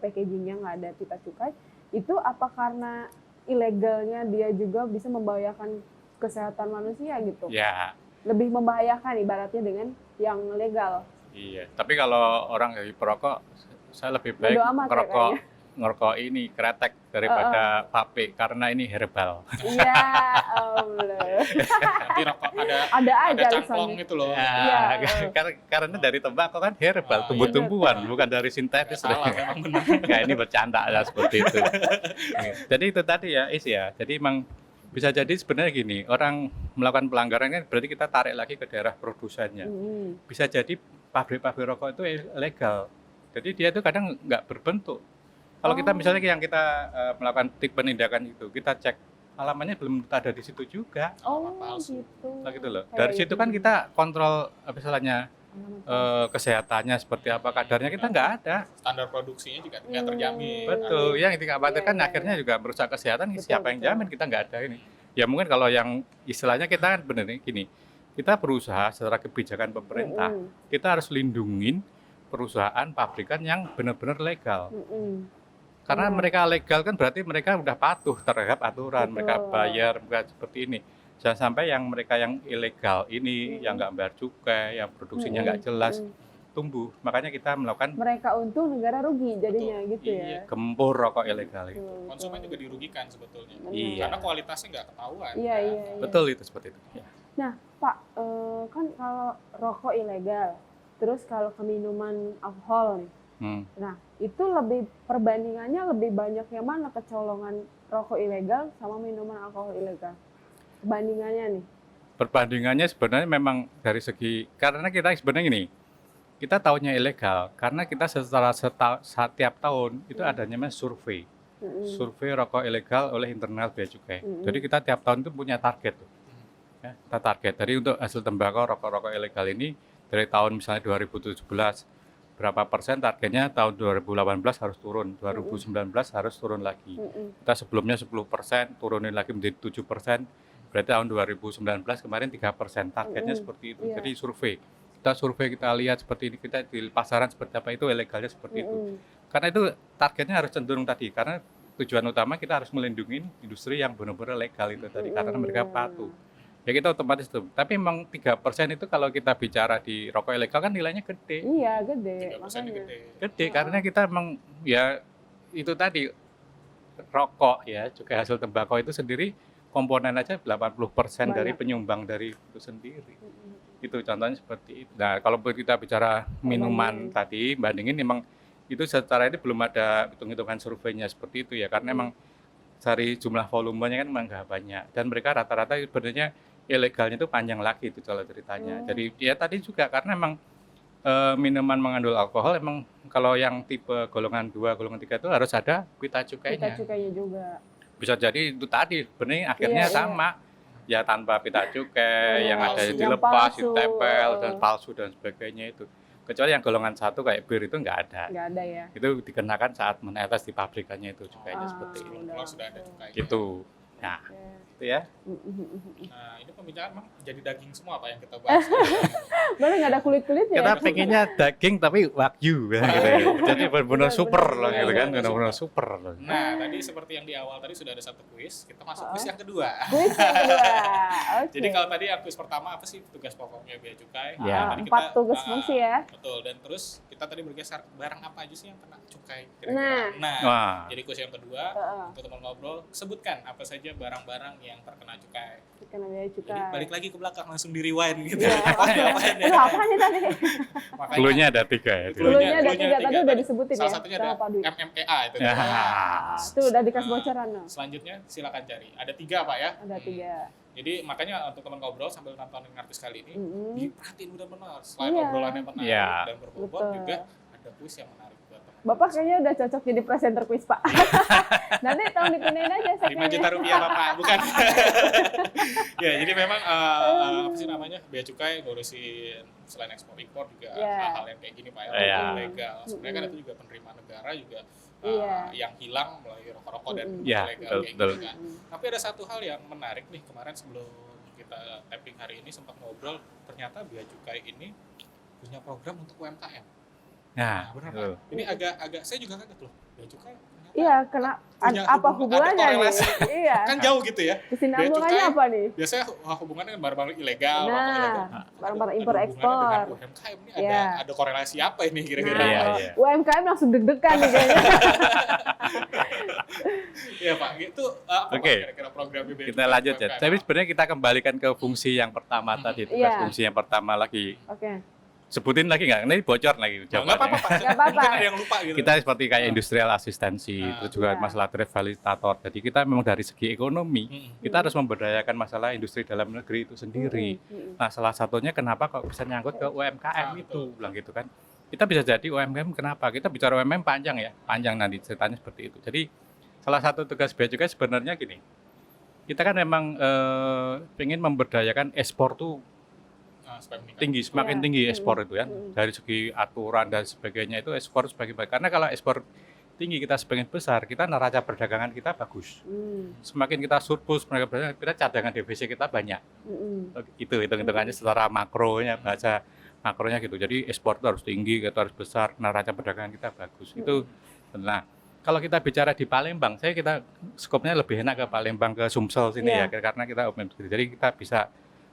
packagingnya nggak ada pita cukai, itu apa karena ilegalnya dia juga bisa membahayakan kesehatan manusia gitu?
Ya.
Lebih membahayakan ibaratnya dengan yang legal.
Iya. Tapi kalau orang dari perokok, saya lebih baik ngerokok ini kretek daripada vape karena ini herbal.
Iya, Allah.
Nanti rokok
ada aja
cangklong itu loh.
Ya, karena dari tembakau kan herbal, tumbuh-tumbuhan, bukan dari sintetis.
Salah, memang benar.
Kayak ini bercanda ya seperti itu. Jadi itu tadi ya, Jadi emang bisa jadi sebenarnya gini, orang melakukan pelanggaran kan berarti kita tarik lagi ke daerah produsennya. Bisa jadi pabrik-pabrik rokok itu ilegal. Jadi dia itu kadang nggak berbentuk. Kalau kita misalnya yang kita melakukan penindakan itu, kita cek alamannya belum ada di situ juga.
Gitu.
Nah, gitu loh. Dari situ kan kita kontrol misalnya kesehatannya seperti apa kadarnya kita nggak ada.
Standar produksinya juga tidak terjamin.
Betul. Yang dikhawatirkan akhirnya juga merusak kesehatan. Siapa yang jamin kita nggak ada ini? Ya mungkin kalau yang istilahnya kita kan benar gini, kita berusaha secara kebijakan pemerintah, kita harus lindungin perusahaan pabrikan yang benar-benar legal. Karena mereka legal kan berarti mereka udah patuh terhadap aturan, mereka bayar, mereka seperti ini. Jangan sampai yang mereka yang ilegal ini, yang nggak bayar cukai, yang produksinya nggak jelas, tumbuh. Makanya kita melakukan
mereka untung, negara rugi jadinya gitu ya.
Gempur rokok ilegal itu.
Konsumen juga dirugikan sebetulnya.
Iya.
Karena kualitasnya nggak ketahuan.
Iya.
Betul itu seperti itu. Ya.
Nah Pak, kan kalau rokok ilegal, terus kalau ke minuman alkohol nih, nah itu perbandingannya lebih banyak yang mana kecolongan rokok ilegal sama minuman alkohol ilegal? Perbandingannya nih?
Perbandingannya sebenarnya memang dari segi, karena kita sebenarnya gini, kita tahunya ilegal karena kita setiap tahun itu adanya survei. Survei rokok ilegal oleh internal Bea Cukai. Jadi kita tiap tahun itu punya target tuh. Ya, kita target. Jadi untuk hasil tembakau rokok-rokok ilegal ini dari tahun misalnya 2017 berapa persen targetnya tahun 2018 harus turun, 2019 harus turun lagi. Kita sebelumnya 10%, turunin lagi menjadi 7%, berarti tahun 2019 kemarin 3%, targetnya seperti itu. Jadi survei, kita lihat seperti ini, kita di pasaran seperti apa, itu ilegalnya seperti itu. Karena itu targetnya harus cenderung tadi, karena tujuan utama kita harus melindungi industri yang benar-benar legal itu tadi, karena mereka patuh. Ya kita otomatis itu. Tapi memang 3% itu kalau kita bicara di rokok ilegal kan nilainya gede.
Iya, gede.
3%
Gede karena kita memang ya itu tadi rokok ya, cukai hasil tembakau itu sendiri komponen aja 80% dari penyumbang dari itu sendiri. Itu contohnya seperti itu. Nah, kalau kita bicara minuman tadi bandingin memang itu secara ini belum ada hitung-hitungan surveinya seperti itu ya, karena memang dari jumlah volumenya kan memang nggak banyak dan mereka rata-rata sebenarnya ilegalnya itu panjang lagi itu kalau ceritanya. Jadi ya tadi juga karena memang minuman mengandung alkohol emang kalau yang tipe golongan 2, golongan 3 itu harus ada pita cukainya.
Pita cukainya juga.
Bisa jadi itu tadi benar akhirnya sama. Ya tanpa pita cukai, yang ada dilepas, ditempel dan palsu dan sebagainya itu. Kecuali yang golongan 1 kayak bir itu nggak ada.
Nggak ada ya.
Itu dikenakan saat menetes di pabrikannya itu cukainya seperti itu.
Kalau sudah ada cukainya.
Gitu. Nah, itu ya.
Nah, ini pembicaraan memang jadi daging semua apa yang kita bahas.
Bener nggak ada kulit-kulitnya.
Kita pengennya daging tapi wagyu gitu ya. Jadi benar-benar super loh gitu kan, benar-benar super loh.
Nah, tadi seperti yang di awal tadi sudah ada satu kuis, kita masuk kuis yang kedua.
Kuis yang kedua. Oke.
Jadi kalau tadi kuis pertama apa sih tugas pokoknya Bea Cukai?
Ya.
Tadi
4 tugas fungsi ya.
Betul, dan terus kita tadi bergeser barang apa aja sih yang kena cukai
Nah.
Jadi kuis yang kedua untuk teman ngobrol, sebutkan apa saja barang-barang yang terkena cukai.
Terkena Bea Cukai.
Jadi balik lagi ke belakang langsung di rewind gitu.
Iya, apa nih tadi?
Cluenya ada 3 ya.
Cluenya ada 3 tadi udah disebutin ya.
Salah satunya ada MMEA itu.
Itu udah dikasih bocoran loh.
Selanjutnya silakan cari. Ada 3 Pak ya.
Ada 3.
Jadi makanya untuk teman ngobrol sambil nontonin artis kali ini, diperhatiin benar-benar. Selain obrolannya menarik dan berbobot juga ada kuis yang menarik buat teman
Bapak kayaknya udah cocok jadi presenter quiz, Pak. Nanti tolong dipindahin aja
5 juta rupiah Bapak, bukan. Ya, jadi memang apa sih namanya? Bea Cukai ngurusin selain ekspor impor juga hal-hal yang kayak gini Pak ya, ilegal. Sebenarnya kan itu juga penerimaan negara juga yang hilang melalui rokok-rokok dan ilegal kayak gitu kan. Tapi ada satu hal yang menarik nih, kemarin sebelum kita tapping hari ini sempat ngobrol, ternyata Bea Cukai ini punya program untuk UMKM. Nah, benar Pak. Ini agak saya juga kaget loh. Bea Cukai.
Iya, apa hubungannya nih? Iya.
Kan jauh gitu ya.
Kesinambungannya apa nih?
Biasanya hubungannya dengan barang-barang ilegal,
barang-barang impor-ekspor.
Dengan UMKM ini ada korelasi apa ini kira-kira?
UMKM langsung deg-degan nih kayaknya.
Iya Pak, itu apa kira-kira programnya Bea Cukai?
Kita lanjut ya. Tapi sebenarnya kita kembalikan ke fungsi yang pertama tadi, fungsi yang pertama lagi. Sebutin lagi nggak? Ini bocor lagi.
Nggak apa-apa. Mungkin ada yang lupa gitu.
Kita seperti kayak industrial asistensi, terus juga masalah trade facilitator. Jadi kita memang dari segi ekonomi, kita harus memberdayakan masalah industri dalam negeri itu sendiri. Nah, salah satunya kenapa kok bisa nyangkut ke UMKM itu, bilang gitu kan. Kita bisa jadi UMKM kenapa? Kita bicara UMKM panjang ya, panjang nanti ceritanya seperti itu. Jadi salah satu tugas Bea Cukai sebenarnya gini. Kita kan memang pengen memberdayakan ekspor tuh tinggi, semakin tinggi ekspor itu ya, dari segi aturan dan sebagainya itu ekspor sebagai baik. Karena kalau ekspor tinggi kita semakin besar, kita neraca perdagangan kita bagus. Semakin kita surplus neraca perdagangan, kita cadangan devisa kita banyak. Itu hitung-hitungannya secara makronya, bahasa makronya gitu. Jadi ekspor itu harus tinggi, kita harus besar, neraca perdagangan kita bagus. Itu nah, kalau kita bicara di Palembang, kita skopnya lebih enak ke Palembang, ke Sumsel sini ya, karena kita open. Jadi kita bisa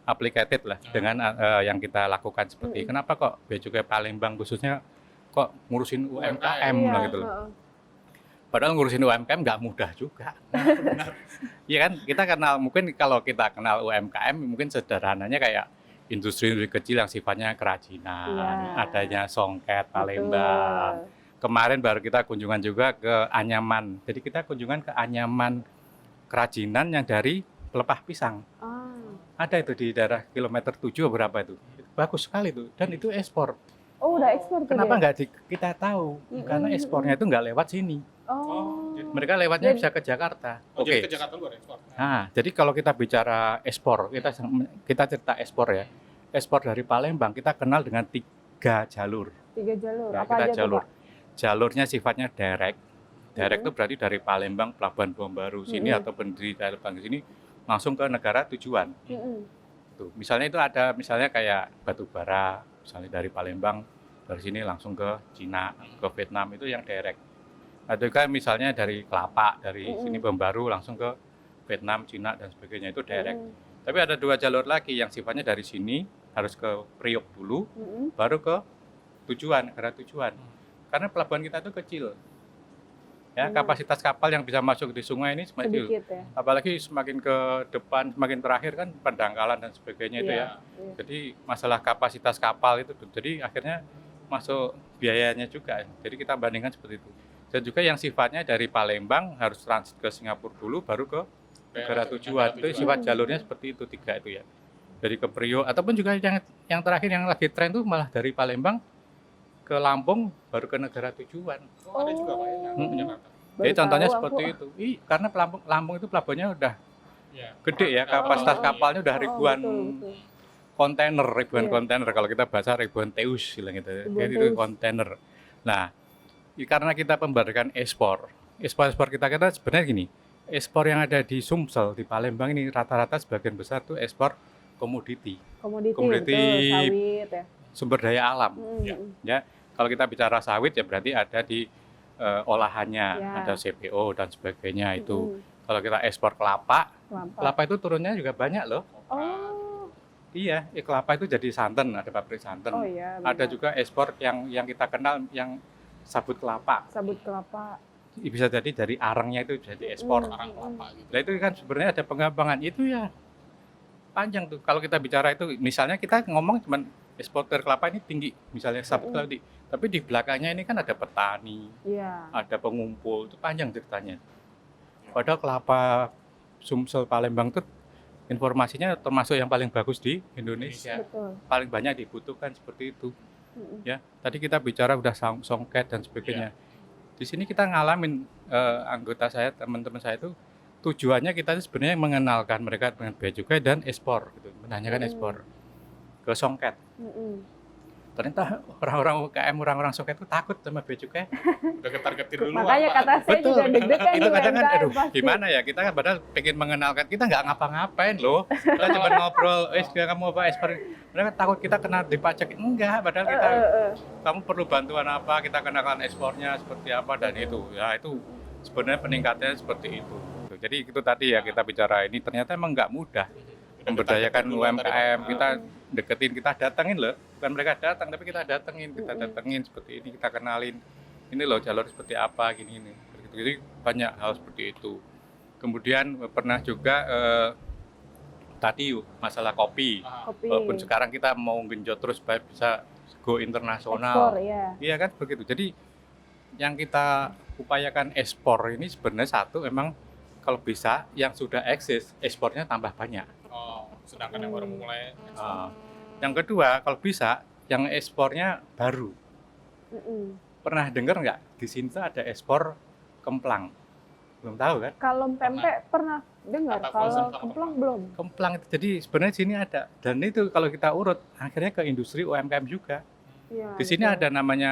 applicated lah dengan yang kita lakukan seperti kenapa kok Bea Cukai Palembang khususnya kok ngurusin UMKM lah gitu loh. Padahal ngurusin UMKM nggak mudah juga. Iya kan, kita kenal, mungkin kalau kita kenal UMKM mungkin sederhananya kayak industri kecil yang sifatnya kerajinan, adanya songket Palembang. Kemarin baru kita kunjungan juga ke Anyaman. Jadi kita kunjungan ke Anyaman kerajinan yang dari pelepah pisang. Ada itu di daerah kilometer 7 berapa itu. Bagus sekali itu dan itu ekspor.
Oh, udah ekspor tuh.
Kenapa nggak kita tahu? Karena ekspornya itu nggak lewat sini. Mereka lewatnya bisa ke Jakarta.
Jadi ke Jakarta luar ekspor.
Nah, jadi kalau kita bicara ekspor, kita cerita ekspor ya. Ekspor dari Palembang kita kenal dengan 3 jalur.
3 jalur.
Nah,
apa aja
jalur.
Tuh, Pak?
Jalurnya sifatnya direct. Direct itu berarti dari Palembang, Pelabuhan Bom Baru sini ataupun di Palembang sini langsung ke negara tujuan. Tuh, misalnya itu ada misalnya kayak batu bara, misalnya dari Palembang dari sini langsung ke Cina, ke Vietnam itu yang direct. Ada juga misalnya dari kelapa dari sini Bom Baru langsung ke Vietnam, Cina dan sebagainya itu direct. Tapi ada 2 jalur lagi yang sifatnya dari sini harus ke Priok dulu, baru ke tujuan, negara tujuan. Karena pelabuhan kita itu kecil. Ya, kapasitas kapal yang bisa masuk di sungai ini semakin sedikit, ya. Apalagi semakin ke depan, semakin terakhir kan pendangkalan dan sebagainya itu ya. Jadi masalah kapasitas kapal itu, jadi akhirnya masuk biayanya juga. Jadi kita bandingkan seperti itu. Dan juga yang sifatnya dari Palembang harus transit ke Singapura dulu, baru ke negara tujuan. Itu sifat jalurnya seperti itu 3 itu ya. Dari ke Priok ataupun juga yang terakhir yang lagi tren itu malah dari Palembang ke Lampung baru ke negara tujuan.
Ada juga Pak yang ke Jakarta.
Jadi contohnya seperti itu. Karena Lampung itu pelabuhannya udah gede ya, kapasitas kapalnya udah ribuan kontainer, kontainer. Kalau kita bahasa ribuan teus bilang gitu. Jadi itu kontainer. Nah, karena kita pemberdayaan ekspor kita sebenarnya gini. Ekspor yang ada di Sumsel, di Palembang ini rata-rata sebagian besar tuh ekspor komoditi,
sawit ya.
Sumber daya alam. Ya, kalau kita bicara sawit ya berarti ada di olahannya, ada CPO dan sebagainya itu. Kalau kita ekspor kelapa itu turunnya juga banyak loh. Iya, kelapa itu jadi santan, ada pabrik santan. Ada juga ekspor yang kita kenal yang sabut kelapa. Bisa jadi dari arangnya itu jadi ekspor arang kelapa gitu. Nah itu kan sebenarnya ada pengembangan itu ya panjang tuh. Kalau kita bicara itu misalnya kita ngomong cuman eksporter kelapa ini tinggi, misalnya sabut kelapa tinggi. Tapi di belakangnya ini kan ada petani, ada pengumpul, itu panjang ceritanya. Padahal kelapa Sumsel Palembang itu informasinya termasuk yang paling bagus di Indonesia. Paling banyak dibutuhkan seperti itu. Ya, tadi kita bicara udah songket dan sebagainya. Di sini kita ngalamin anggota saya, teman-teman saya itu tujuannya kita itu sebenarnya mengenalkan mereka dengan bea cukai dan ekspor, gitu, menanyakan ekspor ke Songket. Ternyata orang-orang UKM, orang-orang Songket itu takut sama bea cukai.
Udah ketar-ketir dulu.
Makanya kata saya juga deg-degan
Itu
nih
kadang kan,
UMKM
aduh
pasti.
gimana ya, kita kan padahal pengen mengenalkan, kita nggak ngapa-ngapain loh. Kita cuma ngobrol, kamu apa ekspor. Mereka takut kita kena dipajak. Enggak, padahal kita, kamu perlu bantuan apa, kita kenakan ekspornya seperti apa, dan itu. Ya itu sebenarnya peningkatannya seperti itu. Jadi itu tadi ya kita bicara ini, ternyata emang nggak mudah. Memberdayakan UMKM, kita deketin, kita datengin loh, bukan mereka datang tapi kita datengin seperti ini, kita kenalin ini loh jalur seperti apa gini. Jadi banyak hal seperti itu. Kemudian pernah juga tadi masalah kopi. Walaupun sekarang kita mau genjot terus supaya bisa go internasional.
Ekspor, ya.
Iya kan begitu. Jadi yang kita upayakan ekspor ini sebenarnya satu, memang kalau bisa yang sudah eksis ekspornya tambah banyak.
Sedangkan yang baru mulai ekspor.
Yang kedua, kalau bisa yang ekspornya baru. Pernah dengar nggak di sini tuh ada ekspor kemplang? Belum tahu kan?
Kalau pempek pernah dengar, kalau kemplang belum.
Kemplang itu jadi sebenarnya di sini ada, dan itu kalau kita urut akhirnya ke industri UMKM juga.
Ya,
Di sini ada namanya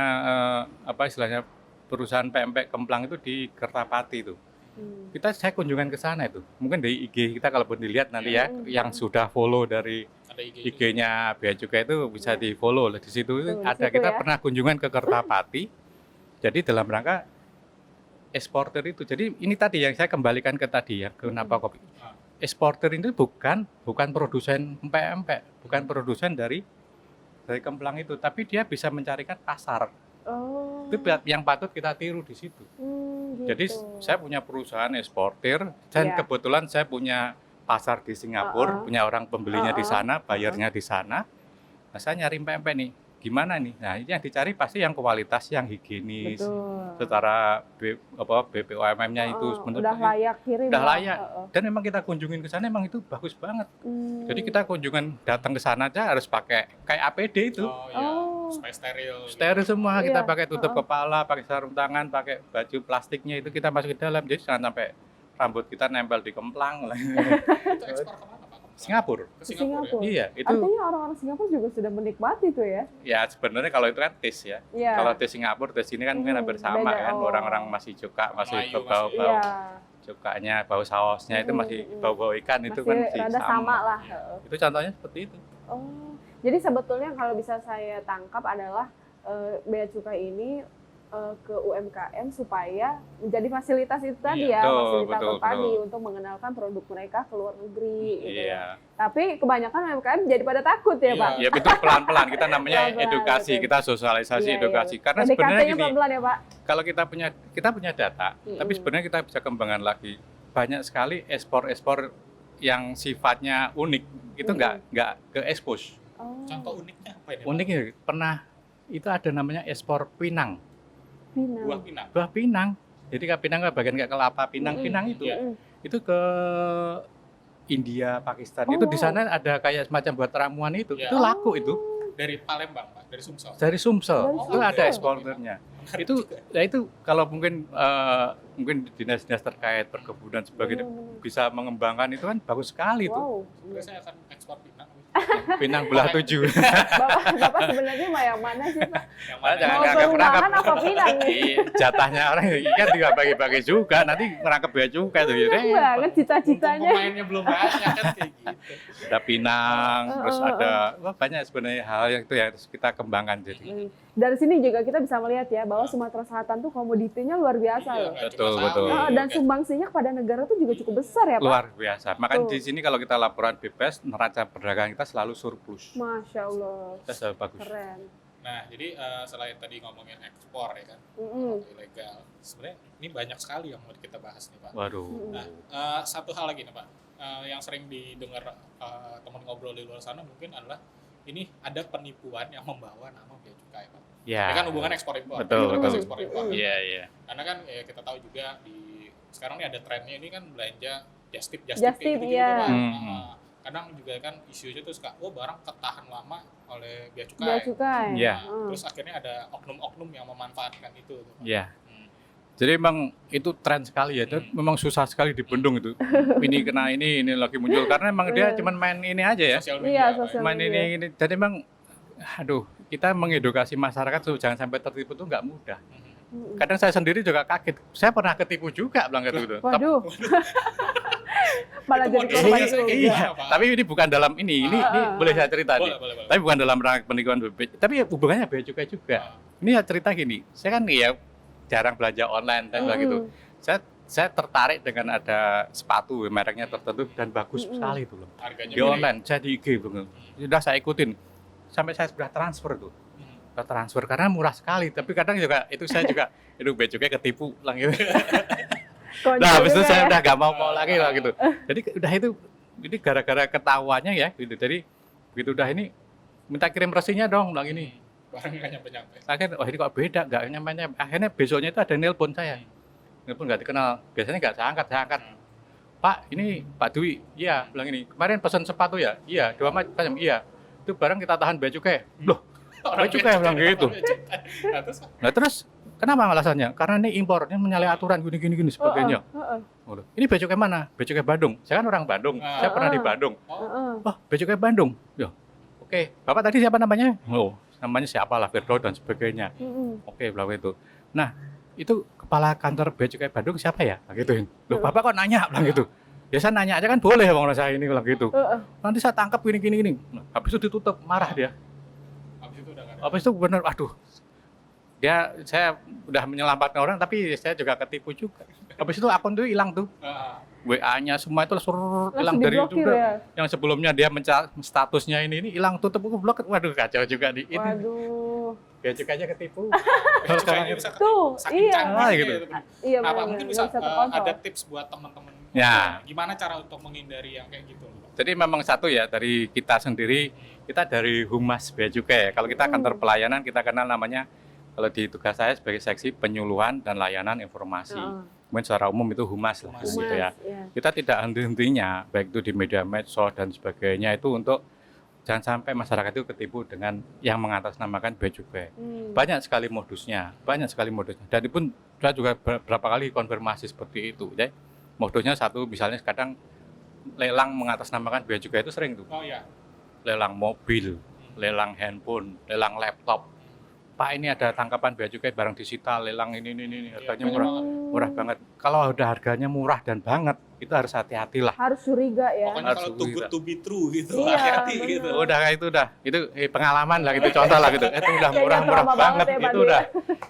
apa istilahnya perusahaan pempek kemplang itu di Kertapati itu. Saya kunjungan ke sana itu. Mungkin dari IG kita kalau pun dilihat nanti ya, yang sudah follow dari IG-nya Bea Cukai itu bisa di follow. Di situ ada, kita pernah kunjungan ke Kertapati. Jadi dalam rangka eksporter itu. Jadi ini tadi yang saya kembalikan ke tadi ya, kenapa kopi. Eksporter itu bukan produsen empek-empek, bukan produsen dari kemplang itu, tapi dia bisa mencarikan pasar. Itu yang patut kita tiru di situ.
Gitu.
Jadi saya punya perusahaan eksportir, dan kebetulan saya punya pasar di Singapura, punya orang pembelinya di sana, bayarnya di sana. Nah, saya nyari pempek nih, gimana nih? Nah, ini yang dicari pasti yang kualitas, yang higienis, secara BPOM-nya itu
udah layak kirim.
Udah layak. Dan memang kita kunjungin ke sana, emang itu bagus banget. Jadi kita kunjungan datang ke sana aja harus pakai kayak APD itu.
Supaya steril.
Steril semua, kita pakai tutup kepala, pakai sarung tangan, pakai baju plastiknya itu kita masuk ke dalam. Jadi jangan sampai rambut kita nempel di kemplang.
Itu ekspor kemana Pak?
Singapura.
Ke Singapura.
Iya, itu.
Artinya orang-orang Singapura juga sudah menikmati itu ya?
Ya sebenarnya kalau itu kan tes ya. Kalau tes Singapura, tes ini kan mungkin hampir sama kan. Orang-orang masih cuka, masih bau-bau cukanya, bau sausnya itu masih bau-bau ikan, itu kan masih
sama lah.
Itu contohnya seperti itu.
Jadi sebetulnya kalau bisa saya tangkap adalah bea cukai ini ke UMKM supaya menjadi fasilitas itu tadi fasilitator tadi untuk mengenalkan produk mereka ke luar negeri. Gitu ya. Tapi kebanyakan UMKM jadi pada takut ya Pak?
Ya betul, pelan-pelan. Kita namanya edukasi, kita sosialisasi edukasi. Karena sebenarnya gini,
ya, Pak?
kalau kita punya data, tapi sebenarnya kita bisa kembangkan lagi. Banyak sekali ekspor-ekspor yang sifatnya unik, itu nggak ke expose.
Contoh uniknya apa ini?
Uniknya pernah itu ada namanya ekspor pinang. Buah pinang. Jadi pinang bagian kayak kelapa pinang itu ke India, Pakistan. Itu di sana ada kayak semacam buat ramuan itu. Itu laku itu.
Dari Palembang, Pak, dari Sumsel.
Dari Sumsel. Itu ada eksporternya. Itu kalau mungkin dinas-dinas terkait perkebunan sebagainya bisa mengembangkan itu kan bagus sekali tuh.
Sebenarnya saya akan ekspor pinang.
Pinang belah 7.
Bapak sebenarnya mau yang mana sih Pak?
Yang mana?
Mau perumahan apa pinang nih?
Jatahnya orang kan juga bagi-bagi juga, nanti merangkap bea cukai tuh.
Banget cita-citanya.
Pemainnya belum banyak kan kayak gitu.
Ada pinang, terus ada banyak sebenarnya hal yang itu ya harus kita kembangkan. Jadi
dari sini juga kita bisa melihat ya bahwa Sumatera Selatan tuh komoditinya luar biasa loh.
Betul.
Dan sumbangsinya kepada negara tuh juga cukup besar ya Pak.
Luar biasa. Makanya di sini kalau kita laporan BPS, neraca perdagangan kita selalu surplus.
Masya Allah.
Kita selalu bagus.
Keren.
Nah, jadi selain tadi ngomongin ekspor ya kan, atau ilegal, sebenarnya ini banyak sekali yang mau kita bahas nih Pak.
Waduh.
Nah, satu hal lagi nih Pak, yang sering didengar teman ngobrol di luar sana mungkin adalah ini ada penipuan yang membawa nama bea cukai Pak.
Ya.
Ini kan hubungan ekspor impor.
Betul.
Ekspor impor.
Iya.
Karena kan kita tahu juga sekarang ini ada trennya ini kan belanja just tip
kayak gitu Pak.
Kadang juga kan isunya tuh suka, barang ketahan lama oleh bea cukai.
Bea cukai.
Iya.
Terus akhirnya ada oknum-oknum yang memanfaatkan itu.
Iya. Jadi memang itu tren sekali ya, dan memang susah sekali dibendung itu. Ini kena ini lagi muncul karena memang dia cuman main ini aja ya.
Sosial
Iya,
media.
sosial
Main
media.
ini. Jadi memang, aduh, kita mengedukasi masyarakat tuh jangan sampai tertipu tuh nggak mudah. Kadang saya sendiri juga kaget. Saya pernah ketipu juga bilang gitu.
Waduh. Malah
Itu
jadi
modus
korban
biasa
juga.
gitu.
Iya,
Pak.
tapi ini bukan dalam ini boleh saya cerita nih.
Boleh.
Tapi bukan dalam rangka penipuan bebek. Tapi hubungannya bea cukai juga. Ini ya cerita gini, saya kan ya jarang belanja online dan gitu. Saya tertarik dengan ada sepatu mereknya tertentu dan bagus sekali itu loh.
Harganya
Di online, saya di IG loh. Sudah saya ikutin. Sampai saya sudah transfer tuh. Transfer karena murah sekali, tapi kadang juga itu saya juga itu bea cukai ketipu lah gitu. Nah, habis itu saya udah gak mau lagi lah gitu. Jadi udah itu ini gara-gara ketahuannya ya gitu. Jadi begitu udah ini minta kirim resinya dong bilang ini.
barang nggak nyampe-nyampe.
Akhirnya, ini kok beda, nggak nyampe. Akhirnya besoknya itu ada nelpon saya. Nelpon nggak dikenal. Biasanya nggak saya angkat. Pak, ini Pak Dwi. Iya, bilang ini. Kemarin pesan sepatu ya? Iya, 2 macam. Iya. Itu barang kita tahan bea cukai. Loh, bea cukai bilang gitu. Nah terus, kenapa alasannya? Karena ini impor, ini menyalahi aturan gini sebagainya. Ini bea cukai mana? Bea cukai Bandung. Saya kan orang Bandung. Saya pernah di Bandung. Oh, bea cukai Bandung. Ya, oke. Bapak tadi siapa namanya? Oh, namanya siapa lah, Firdaus dan sebagainya. Oke, bilang itu. Nah, itu kepala kantor bea cukai Bandung siapa ya? Gitu. Loh, Bapak kok nanya bilang gitu. Ya saya nanya aja kan boleh bang saya ini bilang gitu. Nanti saya tangkap gini. Nah, habis itu ditutup, marah dia. Habis itu benar, aduh. Saya udah menyelamatkan orang tapi saya juga ketipu juga. Habis itu akun tuh hilang tuh. WA-nya semua itu hilang dari itu.
Ya?
Yang sebelumnya dia statusnya ini hilang, tutup blok. Waduh, kacau juga di ini.
Waduh.
Bea cukainya ketipu.
Tuh, iya.
Gitu.
Iya,
Apa mungkin bisa
terkontrol.
ada tips buat teman-teman.
Ya.
Gimana cara untuk menghindari yang kayak gitu?
Jadi memang satu ya dari kita sendiri, kita dari Humas Bea Cukai. Kalau kita kantor pelayanan, kita kenal namanya, kalau di tugas saya sebagai seksi penyuluhan dan layanan informasi. Mungkin secara umum itu Humas lah,
Humas,
gitu ya.
Iya.
Kita tidak henti-hentinya, baik itu di media medsos dan sebagainya, itu untuk jangan sampai masyarakat itu ketipu dengan yang mengatasnamakan bea cukai. Banyak sekali modusnya. Dan itu pun saya juga berapa kali konfirmasi seperti itu. Ya. Modusnya satu, misalnya kadang lelang mengatasnamakan bea cukai itu sering tuh.
Oh iya.
Lelang mobil, lelang handphone, lelang laptop. Pak, ini ada tangkapan bea cukai, barang disita, lelang ini harganya murah banget. Kalau udah harganya murah dan banget, itu harus hati-hati lah.
Harus curiga ya.
Pokoknya kalau too good to be true gitu,
Iya,
hati-hati
bener.
gitu.
Udah kayak itu pengalaman lah gitu, contoh lah gitu. Itu udah murah-murah
trauma
banget,
banget ya,
itu
Pak
udah.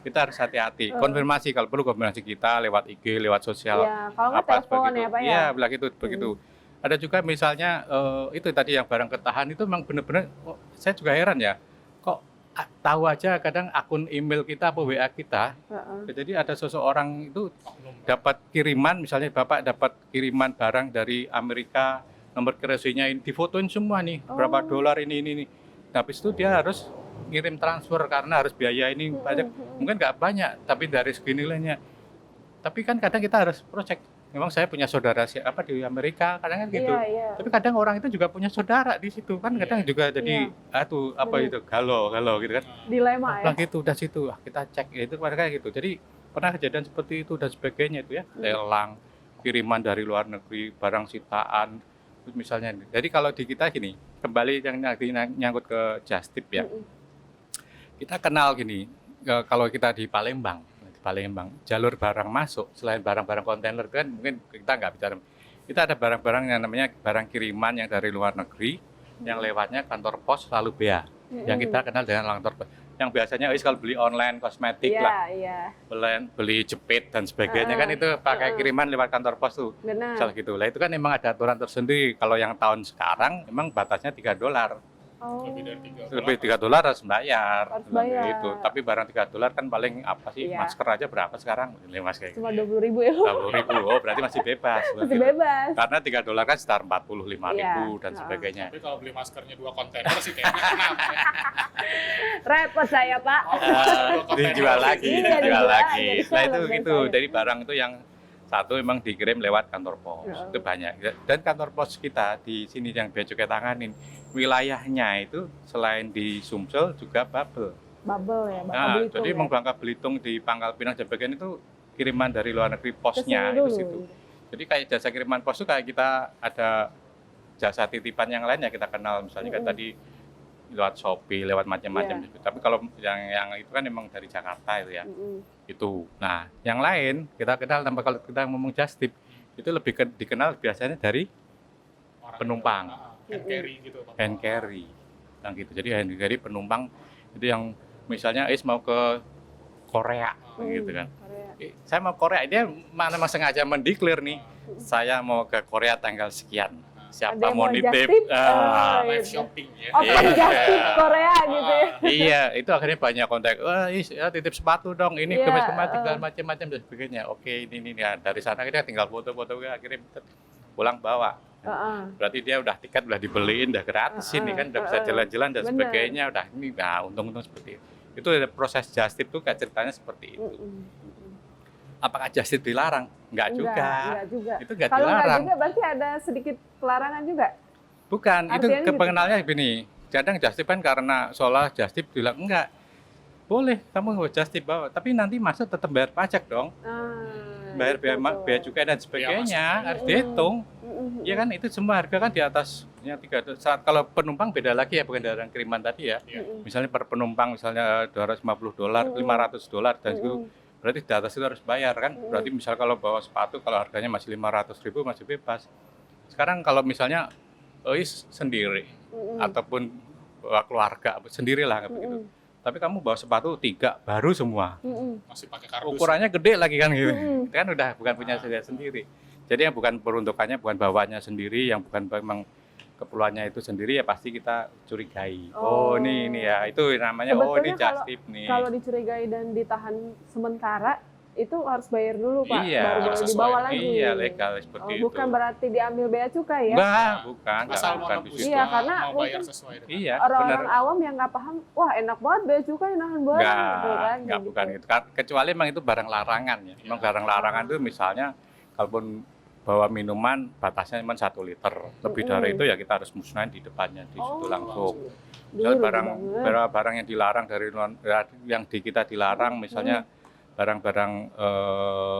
Kita harus hati-hati. Konfirmasi kalau perlu konfirmasi kita lewat IG, lewat sosial.
Iya, kalau nggak telepon ya Pak ya.
Iya, begitu. Ada juga misalnya itu tadi yang barang ketahan itu memang benar-benar saya juga heran ya. Kok tahu aja kadang akun email kita atau WA kita. Jadi ada seseorang itu dapat kiriman, misalnya Bapak dapat kiriman barang dari Amerika, nomor keresinya ini difotoin semua nih, berapa dolar ini. Habis itu dia harus ngirim transfer karena harus biaya ini pajak. Mungkin nggak banyak, tapi dari segi nilainya. Tapi kan kadang kita harus project. Memang saya punya saudara siapa di Amerika, kadang kan gitu.
Iya.
Tapi kadang orang itu juga punya saudara di situ kan, kadang juga jadi itu galau gitu kan.
Dilema ya.
Bilang gitu, udah situ kita cek itu mereka gitu. Jadi pernah kejadian seperti itu dan sebagainya itu ya, lelang, kiriman dari luar negeri, barang sitaan, misalnya. Jadi kalau di kita gini, kembali yang nyangkut ke Justip ya, kita kenal gini, kalau kita di Palembang, jalur barang masuk selain barang-barang kontainer kan mungkin kita nggak bicara. Kita ada barang-barang yang namanya barang kiriman yang dari luar negeri, yang lewatnya kantor pos lalu bea, yang kita kenal dengan kantor pos. Yang biasanya kalau beli online kosmetik lah, beli jepit dan sebagainya kan itu pakai kiriman lewat kantor pos tuh.
Benar.
Misal gitu. Lah itu kan memang ada aturan tersendiri. Kalau yang tahun sekarang memang batasnya $3. Lebih $3 harus bayar. Itu. Tapi barang $3 kan paling apa sih? Masker aja berapa sekarang? Masker.
Cuma 20.000 ya.
20.000. Oh, berarti masih bebas.
Masih bebas.
Karena $3 kan sekitar 45.000 dan sebagainya.
Tapi kalau beli maskernya 2 kontainer sih kayaknya kenapa ya?
Repot saya, Pak.
Dijual lagi. Nah itu gitu.
Saya.
Dari barang itu yang satu memang dikirim lewat kantor pos, itu banyak. Dan kantor pos kita di sini yang bea cukai tanganin, wilayahnya itu selain di Sumsel juga Babel.
Babel ya,
Nah, jadi memang Bangka Belitung di Pangkal Pinang dan bagian itu kiriman dari luar negeri posnya
Kesini
itu
dulu.
situ. Jadi kayak jasa kiriman pos itu kayak kita ada jasa titipan yang lain ya kita kenal, misalnya kayak tadi lewat Shopee, lewat macam-macam gitu. Tapi kalau yang itu kan memang dari Jakarta itu ya. Itu. Nah, yang lain kita kenal tanpa kalau kita ngomong just tip itu lebih dikenal biasanya dari
Orang
penumpang.
hand carry gitu Pak.
Hand carry. Yang gitu. Jadi hand carry penumpang itu yang misalnya mau ke Korea gitu kan. Saya mau Korea, dia memang sengaja mendeklar nih. Saya mau ke Korea tanggal sekian. Siapa mau nitip?
Live shopping ya.
Open just tip Korea gitu ya.
Iya, itu akhirnya banyak kontak. Wah, ya, titip sepatu dong. Ini
Iya,
kemas-kemas tinggal macam-macam dan sebagainya. Oke, ini ya. Dari sana kita tinggal foto-foto akhirnya pulang bawa. Berarti dia udah tiket udah dibeliin, udah gratis ini kan, udah bisa jalan-jalan dan sebagainya. Udah ini, nah untung-untung seperti itu. Itu proses just tip tuh kayak ceritanya seperti itu. Apakah just tip dilarang? Enggak juga. Itu enggak
Kalau
dilarang.
enggak juga berarti ada sedikit pelarangan juga?
Bukan, itu
Artinya
kepengenalnya begini. Kadang just tip kan karena seolah just tip bilang enggak. Boleh, kamu nggak just tip bawa, tapi nanti masuk tetap bayar pajak dong. Bayar biaya cukai dan sebagainya, harus dihitung. Ya kan itu semua harga kan di atasnya 3. Saat kalau penumpang beda lagi ya, bukan dari kiriman tadi ya. Misalnya per penumpang misalnya $250, $500 dan itu berarti di atas itu harus bayar kan. Berarti misal kalau bawa sepatu kalau harganya masih 500.000 masih bebas. Sekarang kalau misalnya sendiri ataupun bawa keluarga sendirilah begitu. Tapi kamu bawa sepatu 3 baru semua.
Masih pakai kardus.
Ukurannya gede lagi kan gitu. Itu kan udah bukan punya saya sendiri. Jadi yang bukan peruntukannya, bukan bawanya sendiri, yang bukan memang keperluannya itu sendiri ya pasti kita curigai. Oh, ini ya, itu namanya
Sebetulnya
ini just tip nih.
Kalau dicurigai dan ditahan sementara itu harus bayar dulu Pak,
Iya,
baru boleh dibawa lagi.
Iya, legal seperti itu.
Bukan berarti diambil bea cukai ya?
Enggak, bukan.
Asal
bukan
mau
Iya, karena
mau bayar sesuai dengan
iya,
orang-orang awam yang nggak paham, wah enak banget bea cukai nahan barang gitu kan.
Enggak, bukan itu. Kecuali memang itu barang larangan ya. Memang barang larangan itu misalnya kalaupun bawa minuman batasnya cuma 1 liter. Lebih dari itu ya kita harus musnahin di depannya di situ langsung. Misalnya barang yang dilarang dari yang di kita dilarang misalnya barang-barang